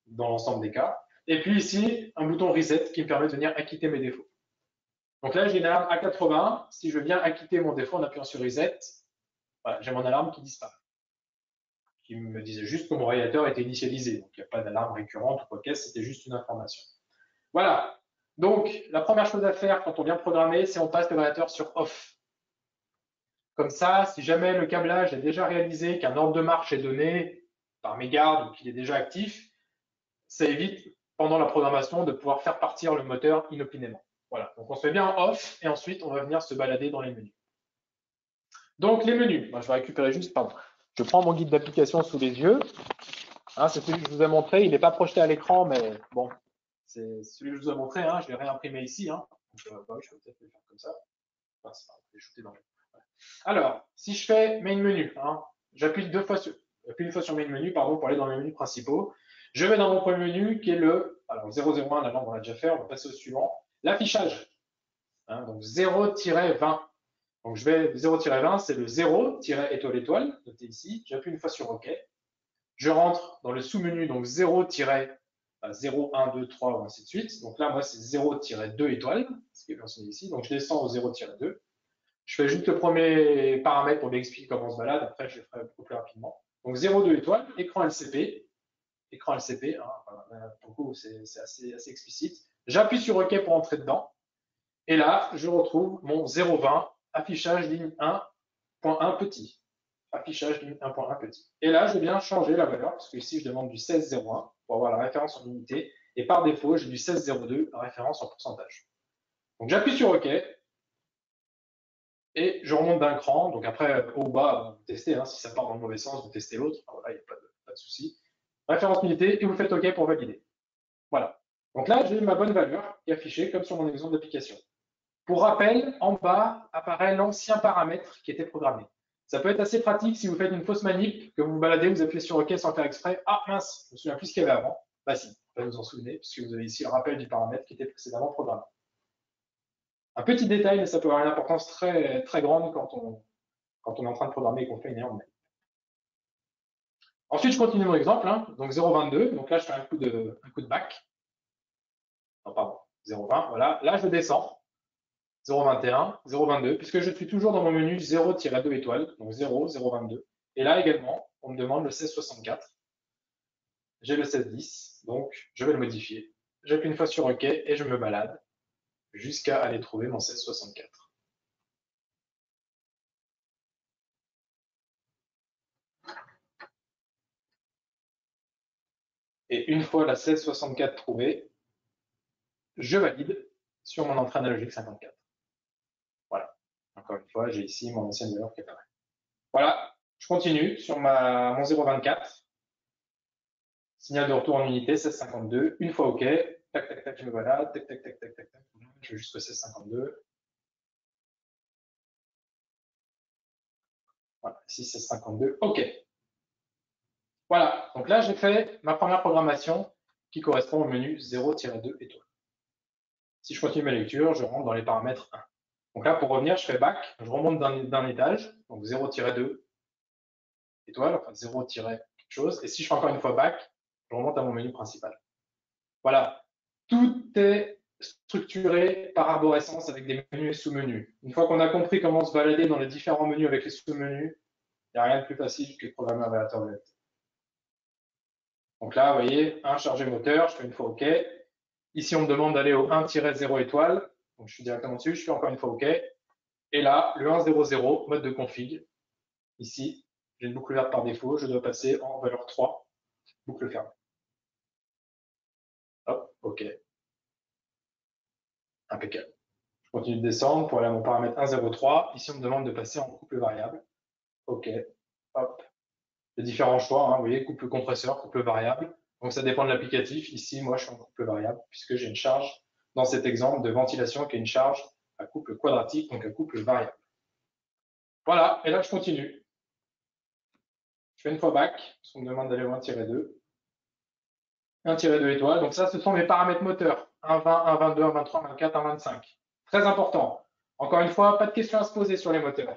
dans l'ensemble des cas. Et puis ici, un bouton Reset qui me permet de venir acquitter mes défauts. Donc là, j'ai une alarme A80. Si je viens acquitter mon défaut en appuyant sur Reset, voilà, j'ai mon alarme qui disparaît. Qui me disait juste que mon variateur était initialisé. Donc il n'y a pas d'alarme récurrente ou quoi qu'est-ce, c'était juste une information. Voilà. Donc la première chose à faire quand on vient programmer, c'est on passe le variateur sur Off. Comme ça, si jamais le câblage est déjà réalisé, qu'un ordre de marche est donné par mégarde ou qu'il est déjà actif, ça évite pendant la programmation de pouvoir faire partir le moteur inopinément. Voilà, donc on se met bien en off et ensuite on va venir se balader dans les menus. Donc les menus, je vais récupérer juste, pardon, je prends mon guide d'application sous les yeux. C'est celui que je vous ai montré, il n'est pas projeté à l'écran, mais bon, c'est celui que je vous ai montré, je l'ai réimprimé ici. Donc, je vais peut-être le faire comme ça. Enfin, c'est pas, je vais shooter dans le... Alors, si je fais main menu, j'appuie une fois sur main menu, pardon, pour aller dans les menus principaux. Je vais dans mon premier menu qui est le, alors 001, la langue on l'a déjà fait, on va passer au suivant, l'affichage. Donc 0-20. Donc je vais 0-20, c'est le 0, étoile étoile, noté ici. J'appuie une fois sur OK. Je rentre dans le sous-menu, donc 0, 0, 1, 2, 3, ou ainsi de suite. Donc là, moi, c'est 0-2 étoiles, ce qui est mentionné ici. Donc je descends au 0-2. Je fais juste le premier paramètre pour m'expliquer comment on se balade. Après, je le ferai beaucoup plus rapidement. Donc 0,2 étoiles, écran LCP. Écran LCP, pour le coup, c'est assez explicite. J'appuie sur OK pour entrer dedans. Et là, je retrouve mon 0,20, affichage ligne 1.1 petit. Affichage ligne 1.1 petit. Et là, je viens changer la valeur, parce que ici, je demande du 16,01 pour avoir la référence en unité. Et par défaut, j'ai du 16,02, la référence en pourcentage. Donc j'appuie sur OK. Et je remonte d'un cran. Donc après, haut ou bas, vous testez. Si ça part dans le mauvais sens, vous testez l'autre. Voilà, il n'y a pas de souci. Référence unité et vous faites OK pour valider. Voilà. Donc là, j'ai ma bonne valeur qui est affichée comme sur mon exemple d'application. Pour rappel, en bas apparaît l'ancien paramètre qui était programmé. Ça peut être assez pratique si vous faites une fausse manip, que vous vous baladez, vous appuyez sur OK sans faire exprès. Ah mince, je me souviens plus ce qu'il y avait avant. Bah si, vous vous en souvenez, puisque vous avez ici le rappel du paramètre qui était précédemment programmé. Un petit détail, mais ça peut avoir une importance très, très grande quand on est en train de programmer et qu'on fait une erreur. Ensuite, je continue mon exemple. Donc 0,22. Donc là, je fais un coup de back. Non, pardon, 0,20. Voilà. Là, je descends. 0,21, 0,22, puisque je suis toujours dans mon menu 0-2 étoiles. Donc 0, 0,22. Et là également, on me demande le 1664. j'ai le 16-10, donc je vais le modifier. J'appuie une fois sur OK et je me balade jusqu'à aller trouver mon 16-64. Et une fois la 16-64 trouvée, je valide sur mon entrée analogique 54. Voilà. Encore une fois, j'ai ici mon ancienne valeur qui apparaît. Voilà, je continue sur mon 0,24. Signal de retour en unité, 16,52. Une fois OK, tac, tac, tac, je me balade, tac, tac, tac, tac, tac, tac. Je vais jusqu'au 16,52. Voilà, ici 16,52. OK. Voilà, donc là, j'ai fait ma première programmation qui correspond au menu 0-2 étoiles. Si je continue ma lecture, je rentre dans les paramètres 1. Donc là, pour revenir, je fais back, je remonte d'un étage, donc 0-2 étoiles, enfin 0- quelque chose. Et si je fais encore une fois back, je remonte à mon menu principal. Voilà, tout est structuré par arborescence avec des menus et sous-menus. Une fois qu'on a compris comment se balader dans les différents menus avec les sous-menus, il n'y a rien de plus facile que de programmer un variateur VLT. Donc là, vous voyez, un chargé moteur, je fais une fois OK. Ici, on me demande d'aller au 1-0 étoile. Donc, je suis directement dessus, je fais encore une fois OK. Et là, le 1-0-0, mode de config. Ici, j'ai une boucle verte par défaut, je dois passer en valeur 3, boucle fermée. Hop, OK. Impeccable. Je continue de descendre pour aller à mon paramètre 1,03. Ici, on me demande de passer en couple variable. OK. Hop. Les différents choix, hein, vous voyez, couple compresseur, couple variable. Donc, ça dépend de l'applicatif. Ici, moi, je suis en couple variable puisque j'ai une charge, dans cet exemple, de ventilation qui est une charge à couple quadratique, donc à couple variable. Voilà. Et là, je continue. Je fais une fois back, parce qu'on me demande d'aller au 1-2. 1-2 étoiles. Donc, ça, ce sont mes paramètres moteurs. 1,20, 1,22, 1,23, 1,24, 1,25. Très important. Encore une fois, pas de questions à se poser sur les moteurs.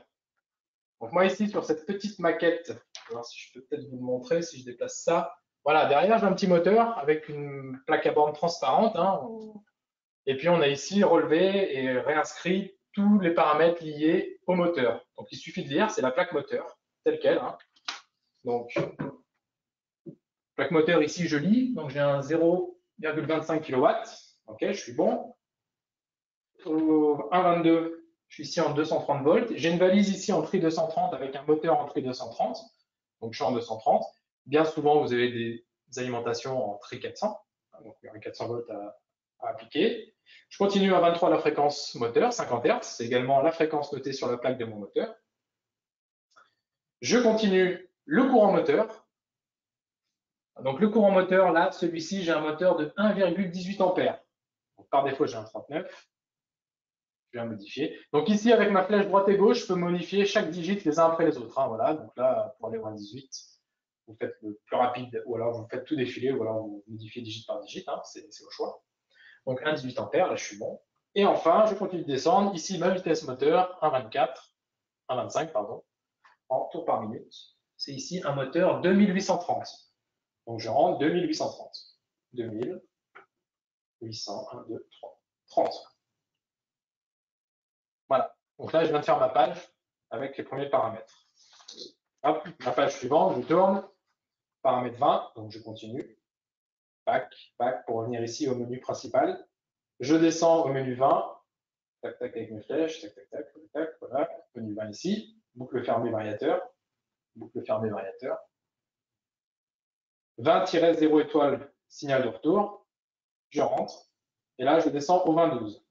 Donc moi ici, sur cette petite maquette, je vais voir si je peux peut-être vous le montrer, si je déplace ça. Voilà, derrière, j'ai un petit moteur avec une plaque à borne transparente. Hein. Et puis on a ici relevé et réinscrit tous les paramètres liés au moteur. Donc il suffit de lire, c'est la plaque moteur, telle qu'elle. Hein. Donc, plaque moteur ici, je lis. Donc j'ai un 0,25 kW. Ok, je suis bon. Au 1,22, je suis ici en 230 volts. J'ai une valise ici en tri 230 avec un moteur en tri 230. Donc je suis en 230. Bien souvent, vous avez des alimentations en tri 400. Donc il y aura 400 volts à appliquer. Je continue à 23 la fréquence moteur, 50 Hz. C'est également la fréquence notée sur la plaque de mon moteur. Je continue le courant moteur. Donc le courant moteur, là, celui-ci, j'ai un moteur de 1,18 ampères. Donc, par défaut, j'ai un 39. Je viens modifier. Donc ici, avec ma flèche droite et gauche, je peux modifier chaque digit les uns après les autres. Hein, voilà. Donc là, pour aller au 1,18, vous faites le plus rapide, ou alors vous faites tout défiler, ou alors vous modifiez digit par digit. Hein, c'est au choix. Donc 1,18 ampères, là je suis bon. Et enfin, je continue de descendre. Ici, ma vitesse moteur, 1,25, pardon, en tours par minute. C'est ici un moteur 2830. Donc je rentre 2830. 2800, 1, 2, 3, 30. Voilà. Donc là, je viens de faire ma page avec les premiers paramètres. Hop, la page suivante, je tourne. Paramètre 20, donc je continue. Back, back pour revenir ici au menu principal. Je descends au menu 20. Tac, tac, avec mes flèches. Tac, tac, tac, tac, tac. Voilà. Menu 20 ici. Boucle fermée variateur. Boucle fermée variateur. 20-0 étoile, signal de retour. Je rentre. Et là, je descends au 20-12.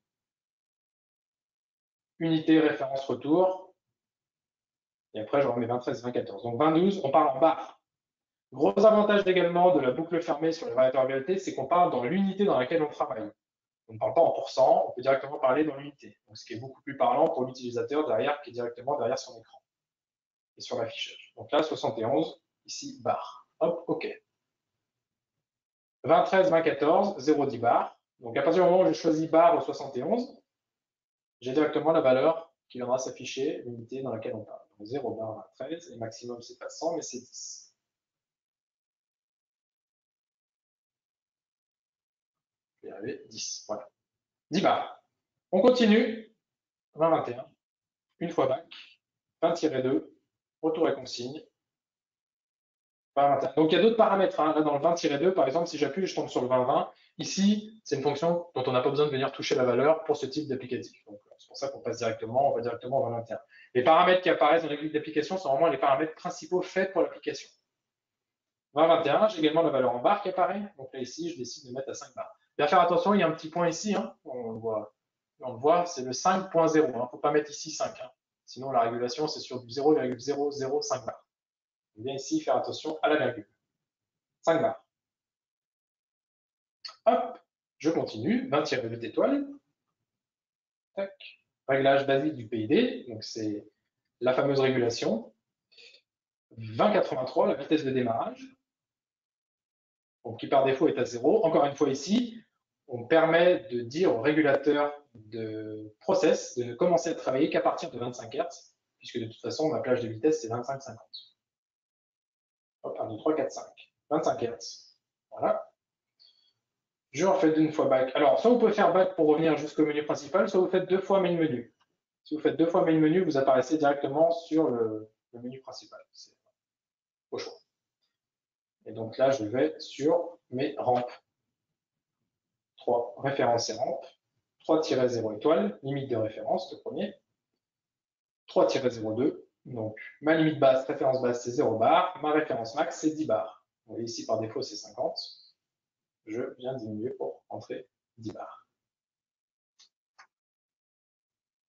Unité, référence, retour. Et après, je remets 23, 20-14. Donc 20-12, on parle en barre. Gros avantage également de la boucle fermée sur les variateurs VLT, c'est qu'on parle dans l'unité dans laquelle on travaille. On ne parle pas en pourcent, on peut directement parler dans l'unité. Ce qui est beaucoup plus parlant pour l'utilisateur derrière, qui est directement derrière son écran et sur l'affichage. Donc là, 71, ici, barre. Hop, OK. 20-13, 20-14, 0,10 bar. Donc à partir du moment où je choisis barre au 71, j'ai directement la valeur qui viendra s'afficher, l'unité dans laquelle on parle. Donc 0 bar 13, et maximum c'est pas 100, mais c'est 10. Je vais y arriver, 10, voilà. 10 bars. On continue, 20-21, une fois back, 20-2, retour et consigne. 20-21. Donc il y a d'autres paramètres. Hein. Là, dans le 20-2, par exemple, si j'appuie, je tombe sur le 20-20. Ici, c'est une fonction dont on n'a pas besoin de venir toucher la valeur pour ce type d'applicatif. Donc c'est pour ça qu'on passe directement, on va directement au 20-21. Les paramètres qui apparaissent dans les grilles d'application sont vraiment les paramètres principaux faits pour l'application. 20-21, j'ai également la valeur en barre qui apparaît. Donc là, ici, je décide de mettre à 5 barres. Bien faire attention, il y a un petit point ici. Hein. On le voit, c'est le 5.0. Il ne faut pas mettre ici 5. Hein. Sinon, la régulation, c'est sur du 0,005 barres. Bien ici, faire attention à la virgule. 5 barres. Hop, je continue. 20-8 étoiles. Tac. Réglage basique du PID. Donc, c'est la fameuse régulation. 20-83, la vitesse de démarrage. Donc, qui par défaut est à 0. Encore une fois ici, on permet de dire au régulateur de process de ne commencer à travailler qu'à partir de 25 Hz, puisque de toute façon, ma plage de vitesse, c'est 25-50. Hop, 1, 2, 3, 4, 5. 25 Hz. Voilà. Je refais d'une fois back. Alors, soit vous pouvez faire back pour revenir jusqu'au menu principal, soit vous faites 2 fois main menu. Si vous faites 2 fois main menu, vous apparaissez directement sur le menu principal. C'est au choix. Et donc là, je vais sur mes rampes. 3 références et rampes. 3-0 étoile, limite de référence, le premier. 3-02, donc ma limite basse, référence basse, c'est 0 bar. Ma référence max, c'est 10 bars. Vous voyez ici, par défaut, c'est 50. Je viens diminuer pour entrer 10 bars.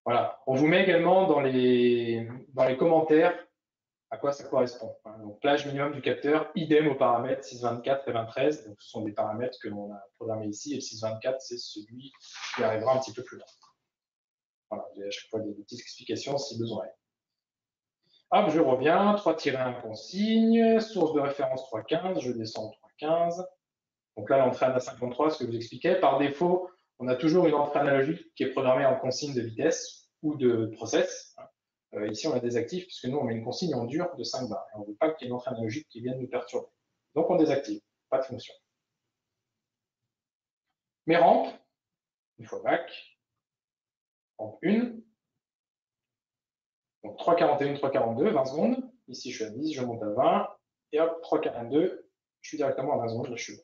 Voilà. On vous met également dans les commentaires à quoi ça correspond. Donc, plage minimum du capteur, idem aux paramètres 624 et 23. Donc, ce sont des paramètres que l'on a programmés ici. Et le 624, c'est celui qui arrivera un petit peu plus loin. Voilà, vous avez à chaque fois des petites explications si besoin. Hop, je reviens, 3-1 consigne, source de référence 3.15, je descends 3.15. Donc là, l'entrée à 53, ce que je vous expliquais. Par défaut, on a toujours une entrée analogique qui est programmée en consigne de vitesse ou de process. Ici, on la désactive puisque nous, on met une consigne en dur de 5 bars. Et on ne veut pas qu'il y ait une entrée analogique qui vienne nous perturber. Donc, on désactive, pas de fonction. Mes rampes, une fois back, rampe 1. Donc 3,41, 3,42, 20 secondes. Ici, je suis à 10, je monte à 20. Et hop, 3,42, je suis directement à 20 secondes, là, je suis bon.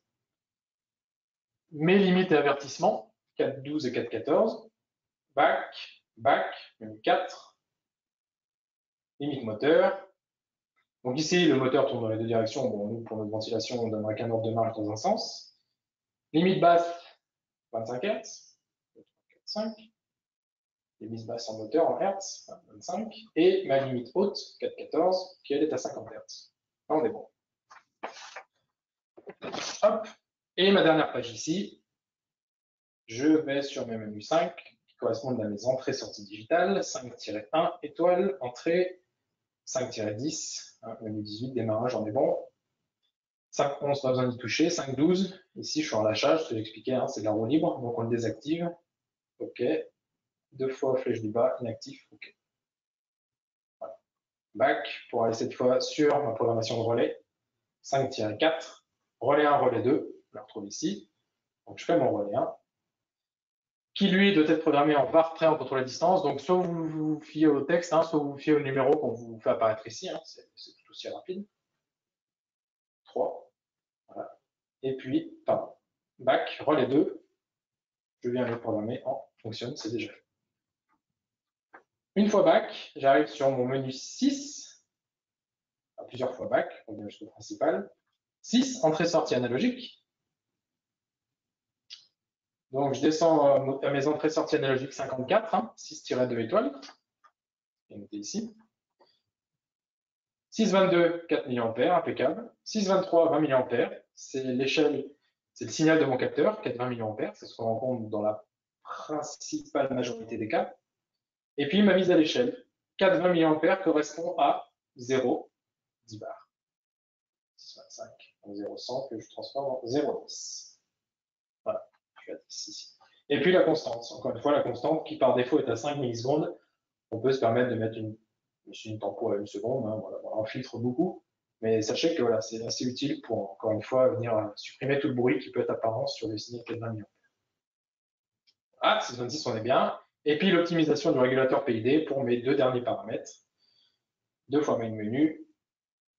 Mes limites et avertissements, 4,12 et 4,14. Back, 4. Limite moteur. Donc ici, le moteur tourne dans les deux directions. Bon, nous, pour notre ventilation, on ne donnerait qu'un ordre de marge dans un sens. Limite basse, 25 Hz. 5. Limite basse en moteur, en Hz, 25. Et ma limite haute, 4,14, qui elle est à 50 Hz. Là, on est bon. Hop. Et ma dernière page ici, je vais sur mes menus 5, qui correspondent à mes entrées-sorties digitales. 5-1, étoile, entrée. 5-10, menu 18, démarrage, on est bon. 5-11, pas besoin d'y toucher. 5-12, ici, je suis en lâchage, ce que j'expliquais, hein, c'est de la roue libre, donc on le désactive. OK. 2 fois flèche du bas, inactif. OK. Voilà. Back, pour aller cette fois sur ma programmation de relais. 5-4, relais 1, relais 2, je le retrouve ici. Donc je fais mon relais 1, qui lui doit être programmé en var prêt en contrôle à distance. Donc soit vous vous fiez au texte, hein, soit vous vous fiez au numéro qu'on vous fait apparaître ici. Hein, c'est tout aussi rapide. 3. Voilà. Et puis, pardon, back, relais 2, je viens le programmer en fonctionne, c'est déjà fait. Une fois back, j'arrive sur mon menu 6, plusieurs fois back, on vient jusqu'au principal. 6, entrée-sortie analogique. Donc, je descends à mes entrées-sorties analogiques 54, hein, 6-2 étoiles. Je vais noter ici. 6,22, 4 mA, impeccable. 6,23, 20 mA, c'est l'échelle, c'est le signal de mon capteur, 4,20 mA, c'est ce qu'on rencontre dans la principale majorité des cas. Et puis ma mise à l'échelle, 4,20 mA correspond à 0, 10 bars. 6,25, 0,100 que je transforme en 0,10. Voilà, je suis à 10 ici. Et puis la constante, encore une fois, la constante qui par défaut est à 5 millisecondes. On peut se permettre de mettre une tempo à 1 seconde, hein, voilà, on filtre beaucoup, mais sachez que voilà, c'est assez utile pour, encore une fois, venir supprimer tout le bruit qui peut être apparent sur les signaux 420 mA. Ah, 626, on est bien. Et puis l'optimisation du régulateur PID pour mes deux derniers paramètres. 2 fois main menu,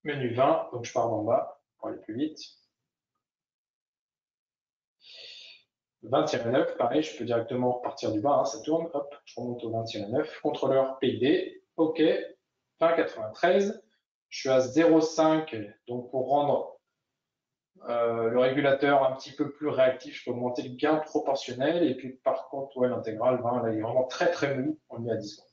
Menu 20, donc je pars d'en bas pour aller plus vite. 20-9, pareil, je peux directement partir du bas, hein, ça tourne, hop, je remonte au 20-9, contrôleur PID, OK, 20-93, je suis à 0,5, donc pour rendre le régulateur un petit peu plus réactif, je peux augmenter le gain proportionnel, et puis par contre, ouais, l'intégrale, là, il est vraiment très très mou, on le met à 10 secondes.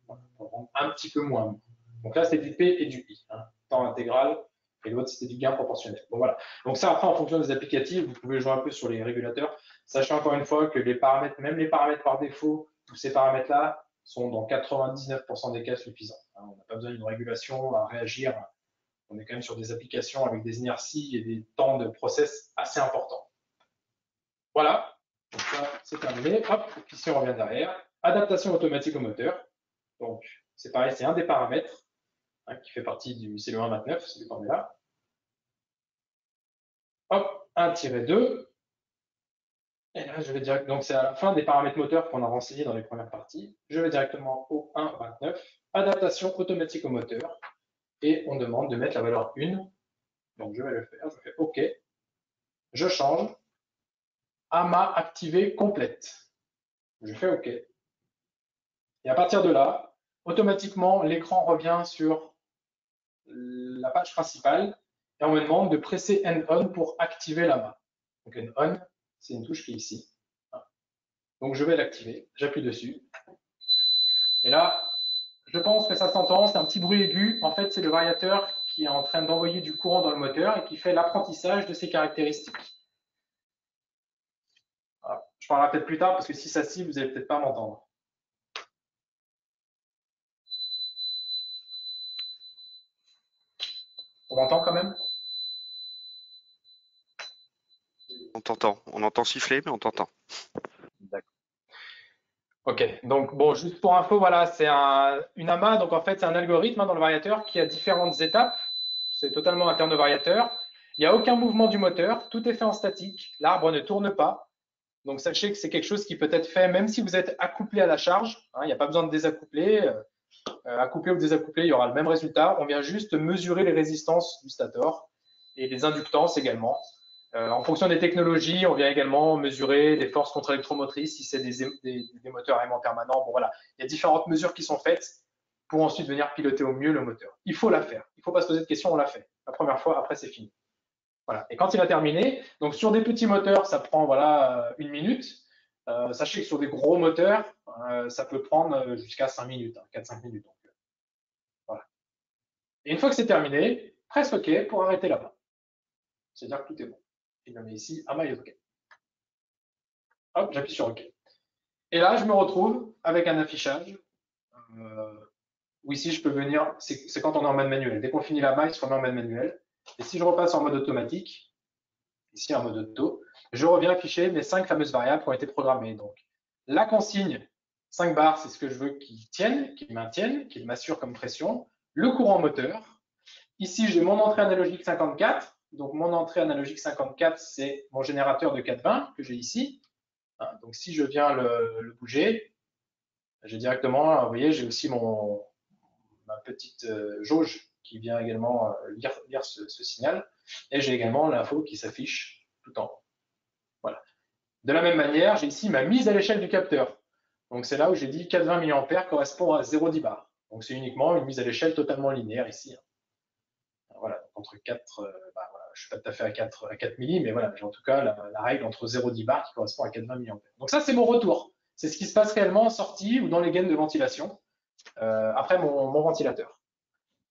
Voilà, pour rendre un petit peu moins mou. Donc là, c'est du P et du I, hein, temps intégral, et l'autre, c'était du gain proportionnel. Bon, voilà. Donc ça, après, en fonction des applicatifs, vous pouvez jouer un peu sur les régulateurs, sachant encore une fois que les paramètres, même les paramètres par défaut, tous ces paramètres-là, sont dans 99% des cas suffisants. On n'a pas besoin d'une régulation à réagir. On est quand même sur des applications avec des inerties et des temps de process assez importants. Voilà, donc ça, c'est terminé. Hop, ici, on revient derrière. Adaptation automatique au moteur. Donc, c'est pareil, c'est un des paramètres, hein, qui fait partie du CE1-29, celui qu'on est là. Hop, 1-2. Et là, je vais direct, donc c'est à la fin des paramètres moteurs qu'on a renseignés dans les premières parties. Je vais directement au 1-29, adaptation automatique au moteur. Et on demande de mettre la valeur 1. Donc, je vais le faire, je fais OK. Je change. AMA activée complète. Je fais OK. Et à partir de là, automatiquement, l'écran revient sur la page principale et on me demande de presser End On pour activer l'AMA. Donc End On, c'est une touche qui est ici. Donc je vais l'activer, j'appuie dessus. Et là, je pense que ça s'entend, c'est un petit bruit aigu. En fait, c'est le variateur qui est en train d'envoyer du courant dans le moteur et qui fait l'apprentissage de ses caractéristiques. Voilà. Je parlerai peut-être plus tard parce que si ça scie, vous n'allez peut-être pas m'entendre. On m'entend quand même? On t'entend. On entend siffler, mais on t'entend. D'accord. Ok, donc bon, juste pour info, voilà, c'est une AMA, donc en fait c'est un algorithme, hein, dans le variateur qui a différentes étapes, c'est totalement interne au variateur, il n'y a aucun mouvement du moteur, tout est fait en statique, l'arbre ne tourne pas, donc sachez que c'est quelque chose qui peut être fait même si vous êtes accouplé à la charge, hein, il n'y a pas besoin de désaccoupler, accouplé ou désaccouplé, il y aura le même résultat, on vient juste mesurer les résistances du stator et les inductances également. En fonction des technologies, on vient également mesurer des forces contre-électromotrices si c'est des moteurs à aimant permanent. Bon, voilà, il y a différentes mesures qui sont faites pour ensuite venir piloter au mieux le moteur. Il faut la faire. Il ne faut pas se poser de questions, on l'a fait. La première fois, après, c'est fini. Voilà. Et quand il a terminé, donc sur des petits moteurs, ça prend voilà, 1 minute. Sachez que sur des gros moteurs, ça peut prendre jusqu'à 5 minutes, hein, 4-5 minutes. Donc, voilà. Et une fois que c'est terminé, presque OK pour arrêter là-bas. C'est-à-dire que tout est bon. Je le mets ici, AMA est OK. Hop, j'appuie sur OK. Et là, je me retrouve avec un affichage où ici, je peux venir, c'est quand on est en mode manuel. Dès qu'on finit la maille, il se remet en mode manuel. Et si je repasse en mode automatique, ici en mode auto, je reviens afficher mes 5 fameuses variables qui ont été programmées. Donc, la consigne 5 bars, c'est ce que je veux qu'ils tiennent, qu'ils maintiennent, qu'ils m'assurent comme pression. Le courant moteur. Ici, j'ai mon entrée analogique 54. Donc, mon entrée analogique 54, c'est mon générateur de 420 que j'ai ici. Donc, si je viens le bouger, j'ai directement, vous voyez, j'ai aussi ma petite jauge qui vient également lire ce signal. Et j'ai également l'info qui s'affiche tout en haut. Voilà. De la même manière, j'ai ici ma mise à l'échelle du capteur. Donc, c'est là où j'ai dit 420 mA correspond à 0,10 bar. Donc, c'est uniquement une mise à l'échelle totalement linéaire ici. Voilà, entre 4, voilà, je ne suis pas tout à fait à 4 milli, mais voilà, j'ai en tout cas la règle entre 0,10 bar qui correspond à 420 mA. Donc ça, c'est mon retour. C'est ce qui se passe réellement en sortie ou dans les gaines de ventilation après mon ventilateur.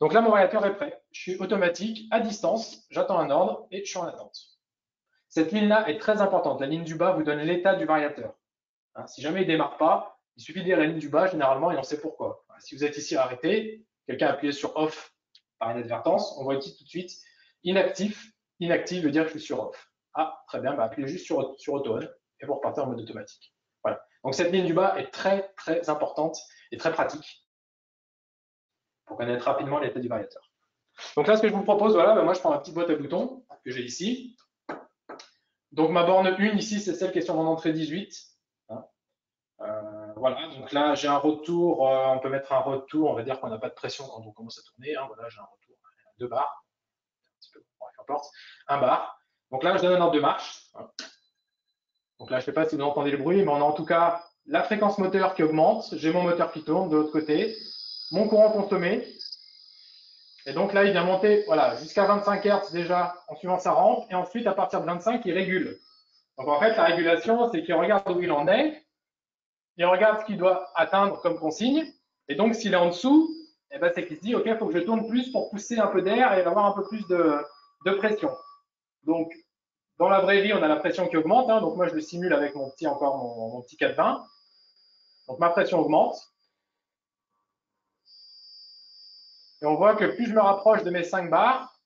Donc là, mon variateur est prêt. Je suis automatique, à distance, j'attends un ordre et je suis en attente. Cette ligne-là est très importante. La ligne du bas vous donne l'état du variateur. Hein, si jamais il ne démarre pas, il suffit de lire la ligne du bas généralement et on sait pourquoi. Si vous êtes ici arrêté, quelqu'un a appuyé sur off par inadvertance, on voit ici tout de suite inactif. Inactif veut dire que je suis sur off. Ah, très bien, appuyez juste sur auto on et vous repartez en mode automatique. Voilà. Donc cette ligne du bas est très très importante et très pratique pour connaître rapidement l'état du variateur. Donc là, ce que je vous propose, voilà, moi je prends ma petite boîte à boutons que j'ai ici. Donc ma borne 1 ici, c'est celle qui est sur mon entrée 18. Voilà, donc là j'ai un retour, on peut mettre un retour, on va dire qu'on n'a pas de pression quand on commence à tourner. Hein, voilà, j'ai un retour à 2 bars. importe, 1 bar. Donc là, je donne un ordre de marche. Donc là, je ne sais pas si vous entendez le bruit, mais on a en tout cas la fréquence moteur qui augmente. J'ai mon moteur qui tourne de l'autre côté, mon courant consommé. Et donc là, il vient monter voilà, jusqu'à 25 Hz déjà en suivant sa rampe. Et ensuite, à partir de 25, il régule. Donc en fait, la régulation, c'est qu'il regarde où il en est. Il regarde ce qu'il doit atteindre comme consigne. Et donc, s'il est en dessous, eh ben, c'est qu'il se dit, OK, il faut que je tourne plus pour pousser un peu d'air et avoir un peu plus de pression. Donc, dans la vraie vie, on a la pression qui augmente. Hein, donc, moi, je le simule avec mon petit 420. Donc, ma pression augmente. Et on voit que plus je me rapproche de mes 5 bars,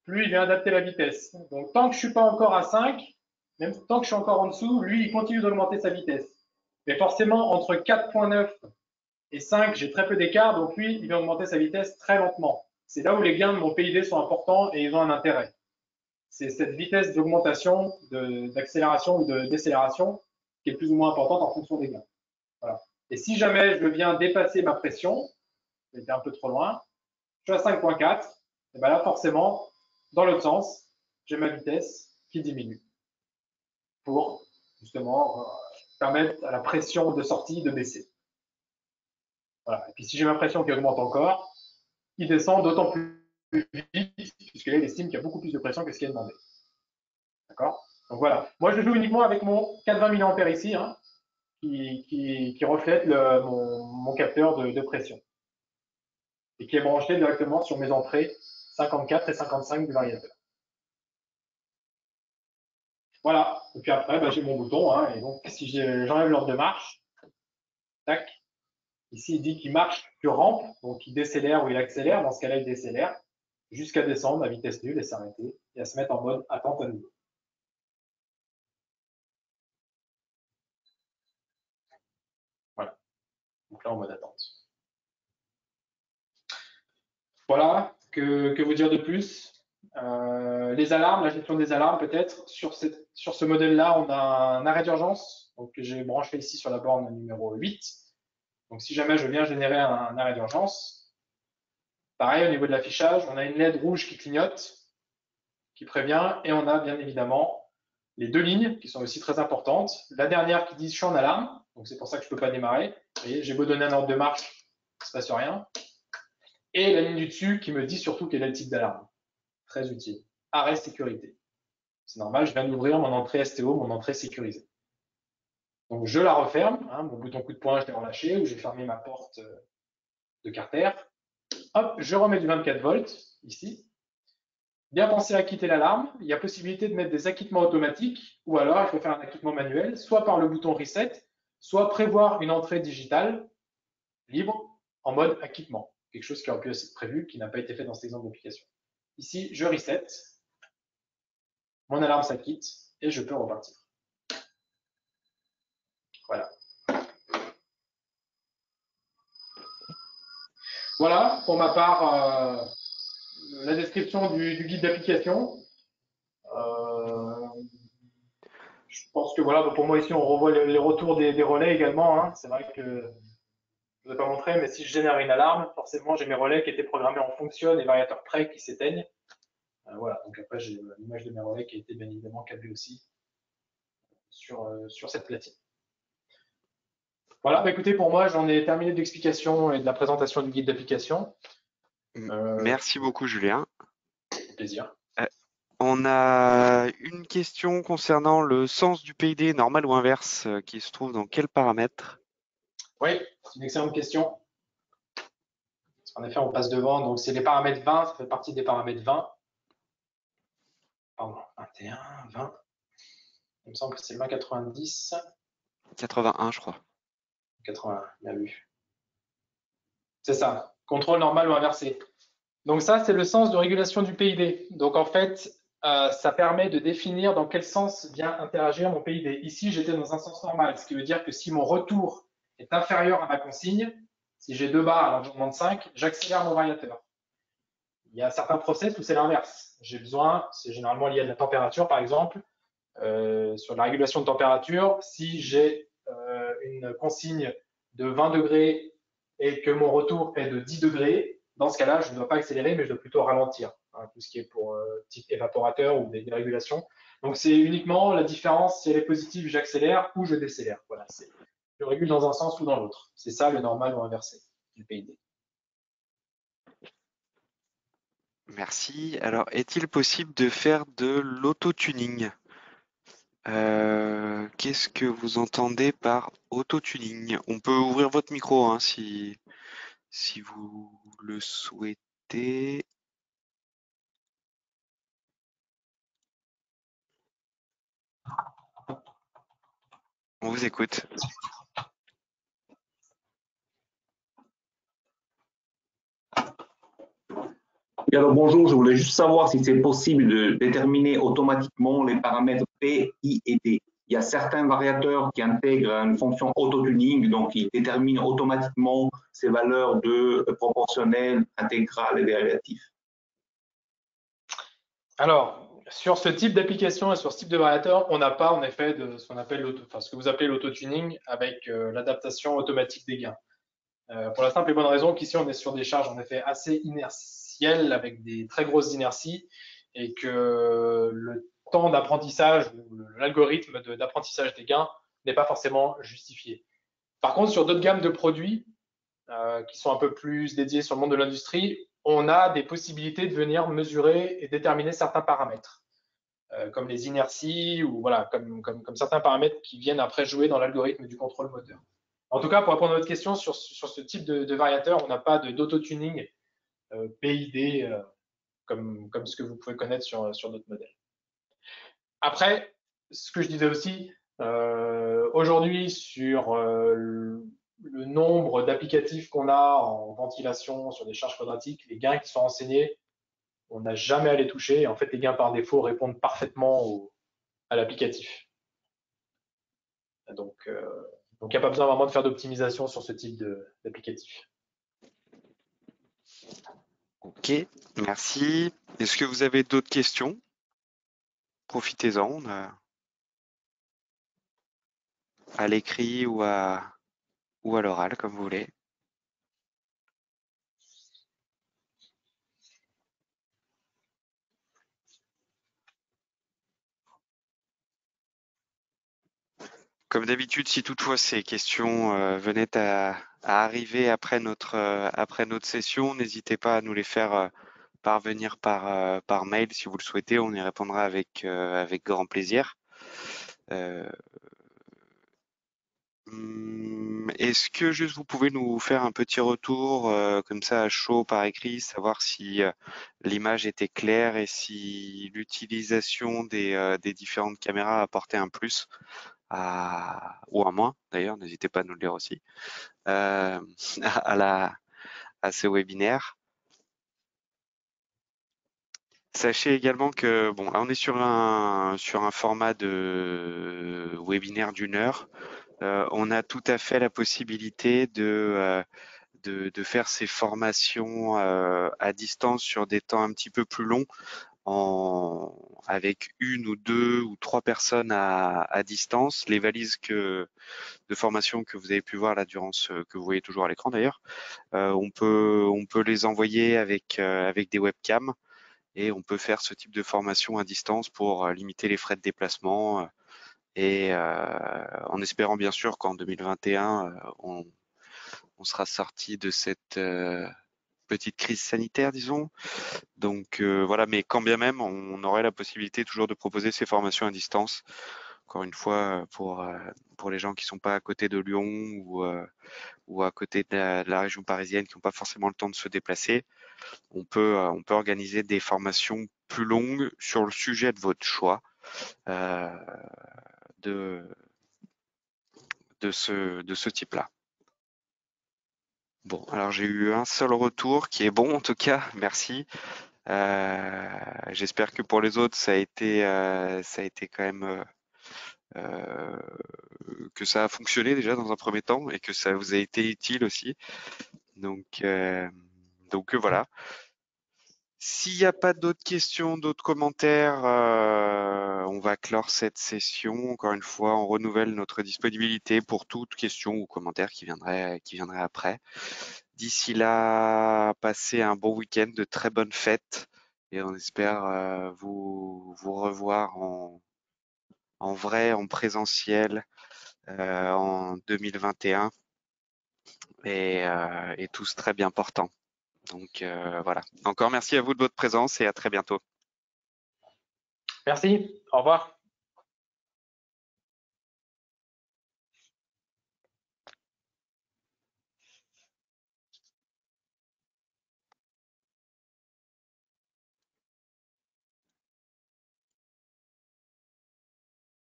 plus il vient adapter la vitesse. Donc, tant que je ne suis pas encore à 5, même tant que je suis encore en dessous, lui, il continue d'augmenter sa vitesse. Mais forcément, entre 4.9 et 5, j'ai très peu d'écart, donc lui, il va augmenter sa vitesse très lentement. C'est là où les gains de mon PID sont importants et ils ont un intérêt. C'est cette vitesse d'augmentation, d'accélération ou de décélération qui est plus ou moins importante en fonction des gains. Voilà. Et si jamais je viens dépasser ma pression, j'étais un peu trop loin, je suis à 5.4, et bien là, forcément, dans l'autre sens, j'ai ma vitesse qui diminue pour justement permettre à la pression de sortie de baisser. Voilà. Et puis si j'ai ma pression qui augmente encore, il descend d'autant plus vite, puisque là, il estime qu'il y a beaucoup plus de pression que ce qui est demandé. D'accord? Donc voilà. Moi, je joue uniquement avec mon 420 mA ici, hein, qui reflète mon capteur de pression. Et qui est branché directement sur mes entrées 54 et 55 du variateur. Voilà. Et puis après, j'ai mon bouton. Hein, et donc, si j'enlève l'ordre de marche, tac. Ici, il dit qu'il marche sur rampe, donc il décélère ou il accélère. Dans ce cas-là, il décélère jusqu'à descendre à vitesse nulle et s'arrêter et à se mettre en mode attente à nouveau. Voilà. Donc là, en mode attente. Voilà. Que vous dire de plus? Les alarmes, la gestion des alarmes peut-être. Sur ce modèle-là, on a un arrêt d'urgence que j'ai branché ici sur la borne numéro 8. Donc si jamais je viens générer un arrêt d'urgence, pareil au niveau de l'affichage, on a une LED rouge qui clignote, qui prévient, et on a bien évidemment les 2 lignes qui sont aussi très importantes. La dernière qui dit je suis en alarme, donc c'est pour ça que je ne peux pas démarrer. Vous voyez, j'ai beau donner un ordre de marche, il ne se passe rien. Et la ligne du dessus qui me dit surtout quel est le type d'alarme. Très utile. Arrêt sécurité. C'est normal, je viens d'ouvrir mon entrée STO, mon entrée sécurisée. Donc je la referme, hein, mon bouton coup de poing, je l'ai relâché, ou j'ai fermé ma porte de carter. Hop, je remets du 24 volts ici. Bien penser à quitter l'alarme. Il y a possibilité de mettre des acquittements automatiques, ou alors il faut faire un acquittement manuel, soit par le bouton reset, soit prévoir une entrée digitale libre en mode acquittement. Quelque chose qui aurait pu être prévu, qui n'a pas été fait dans cet exemple d'application. Ici, je reset, mon alarme s'acquitte et je peux repartir. Voilà. Voilà, pour ma part, la description du guide d'application. Je pense que voilà, pour moi ici, on revoit les retours des relais également. Hein. C'est vrai que je ne vous ai pas montré, mais si je génère une alarme, forcément, j'ai mes relais qui étaient programmés en fonction et variateurs près qui s'éteignent. Voilà, donc après, j'ai l'image de mes relais qui a été bien évidemment câblée aussi sur cette platine. Voilà, écoutez, pour moi, j'en ai terminé de l'explication et de la présentation du guide d'application. Merci beaucoup, Julien. Plaisir. On a une question concernant le sens du PID, normal ou inverse, qui se trouve dans quel paramètre? Oui, c'est une excellente question. En effet, on passe devant, donc c'est les paramètres 20, ça fait partie des paramètres 20. Pardon, 21, 20. Il me semble que c'est le 20 90. 81, je crois. 81, bien vu. C'est ça, contrôle normal ou inversé. Donc ça, c'est le sens de régulation du PID. Donc en fait, ça permet de définir dans quel sens vient interagir mon PID. Ici, j'étais dans un sens normal, ce qui veut dire que si mon retour est inférieur à ma consigne, si j'ai 2 bars à l'environnement de 5, j'accélère mon variateur. Il y a certains process où c'est l'inverse. J'ai besoin, c'est généralement lié à de la température par exemple, sur la régulation de température, si j'ai une consigne de 20 degrés et que mon retour est de 10 degrés, Dans ce cas-là, je ne dois pas accélérer, mais je dois plutôt ralentir, hein, tout ce qui est pour type évaporateur ou des régulations. Donc c'est uniquement la différence, si elle est positive, j'accélère ou je décélère. Voilà, je régule dans un sens ou dans l'autre. C'est ça le normal ou inversé du PID. Merci. Alors, est-il possible de faire de l'auto-tuning? Qu'est-ce que vous entendez par auto-tuning? On peut ouvrir votre micro hein, si vous le souhaitez. On vous écoute. Oui, alors bonjour, je voulais juste savoir si c'est possible de déterminer automatiquement les paramètres P, I et D. Il y a certains variateurs qui intègrent une fonction auto-tuning, donc ils déterminent automatiquement ces valeurs de proportionnelles, intégrales et dérivatives. Alors, sur ce type d'application et sur ce type de variateur, on n'a pas en effet de ce qu'on appelle ce que vous appelez l'auto-tuning avec l'adaptation automatique des gains. Pour la simple et bonne raison qu'ici on est sur des charges en effet assez inertielles avec des très grosses inerties et que le temps d'apprentissage ou l'algorithme d'apprentissage des gains n'est pas forcément justifié. Par contre, sur d'autres gammes de produits qui sont un peu plus dédiés sur le monde de l'industrie, on a des possibilités de venir mesurer et déterminer certains paramètres, comme les inerties ou voilà, comme certains paramètres qui viennent après jouer dans l'algorithme du contrôle moteur. En tout cas, pour répondre à votre question, sur ce type de variateur, on n'a pas d'auto-tuning PID comme ce que vous pouvez connaître sur d'autres modèles. Après, ce que je disais aussi, aujourd'hui, sur le nombre d'applicatifs qu'on a en ventilation sur des charges quadratiques, les gains qui sont enseignés, on n'a jamais à les toucher. Et en fait, les gains par défaut répondent parfaitement à l'applicatif. Donc, il n'y a pas besoin vraiment de faire d'optimisation sur ce type d'applicatif. Ok, merci. Est-ce que vous avez d'autres questions? Profitez-en, à l'écrit ou à l'oral, comme vous voulez. Comme d'habitude, si toutefois ces questions venaient à arriver après notre session, n'hésitez pas à nous les faire parvenir par mail si vous le souhaitez. On y répondra avec grand plaisir. Est-ce que juste vous pouvez nous faire un petit retour comme ça à chaud par écrit, savoir si l'image était claire et si l'utilisation des différentes caméras apportait un plus ou un moins d'ailleurs, n'hésitez pas à nous le dire aussi, à ce webinaire. Sachez également que bon, là on est sur un format de webinaire d'1 heure. On a tout à fait la possibilité de faire ces formations à distance sur des temps un petit peu plus longs, avec 1 ou 2 ou 3 personnes à distance. Les valises de formation que vous avez pu voir là durant que vous voyez toujours à l'écran d'ailleurs, on peut les envoyer avec des webcams et on peut faire ce type de formation à distance pour limiter les frais de déplacement et en espérant bien sûr qu'en 2021 on sera sorti de cette petite crise sanitaire, disons. Donc voilà, mais quand bien même, on aurait la possibilité toujours de proposer ces formations à distance. Encore une fois, pour les gens qui sont pas à côté de Lyon ou à côté de la région parisienne, qui n'ont pas forcément le temps de se déplacer, on peut organiser des formations plus longues sur le sujet de votre choix de ce type-là. Bon, alors j'ai eu un seul retour qui est bon en tout cas, merci. J'espère que pour les autres ça a été quand même que ça a fonctionné déjà dans un premier temps et que ça vous a été utile aussi. Donc voilà. S'il n'y a pas d'autres questions, d'autres commentaires, on va clore cette session. Encore une fois, on renouvelle notre disponibilité pour toute question ou commentaire qui viendrait après. D'ici là, passez un bon week-end, de très bonnes fêtes et on espère vous revoir en vrai, en présentiel en 2021 et tous très bien portants. Donc voilà. Encore merci à vous de votre présence et à très bientôt. Merci, au revoir.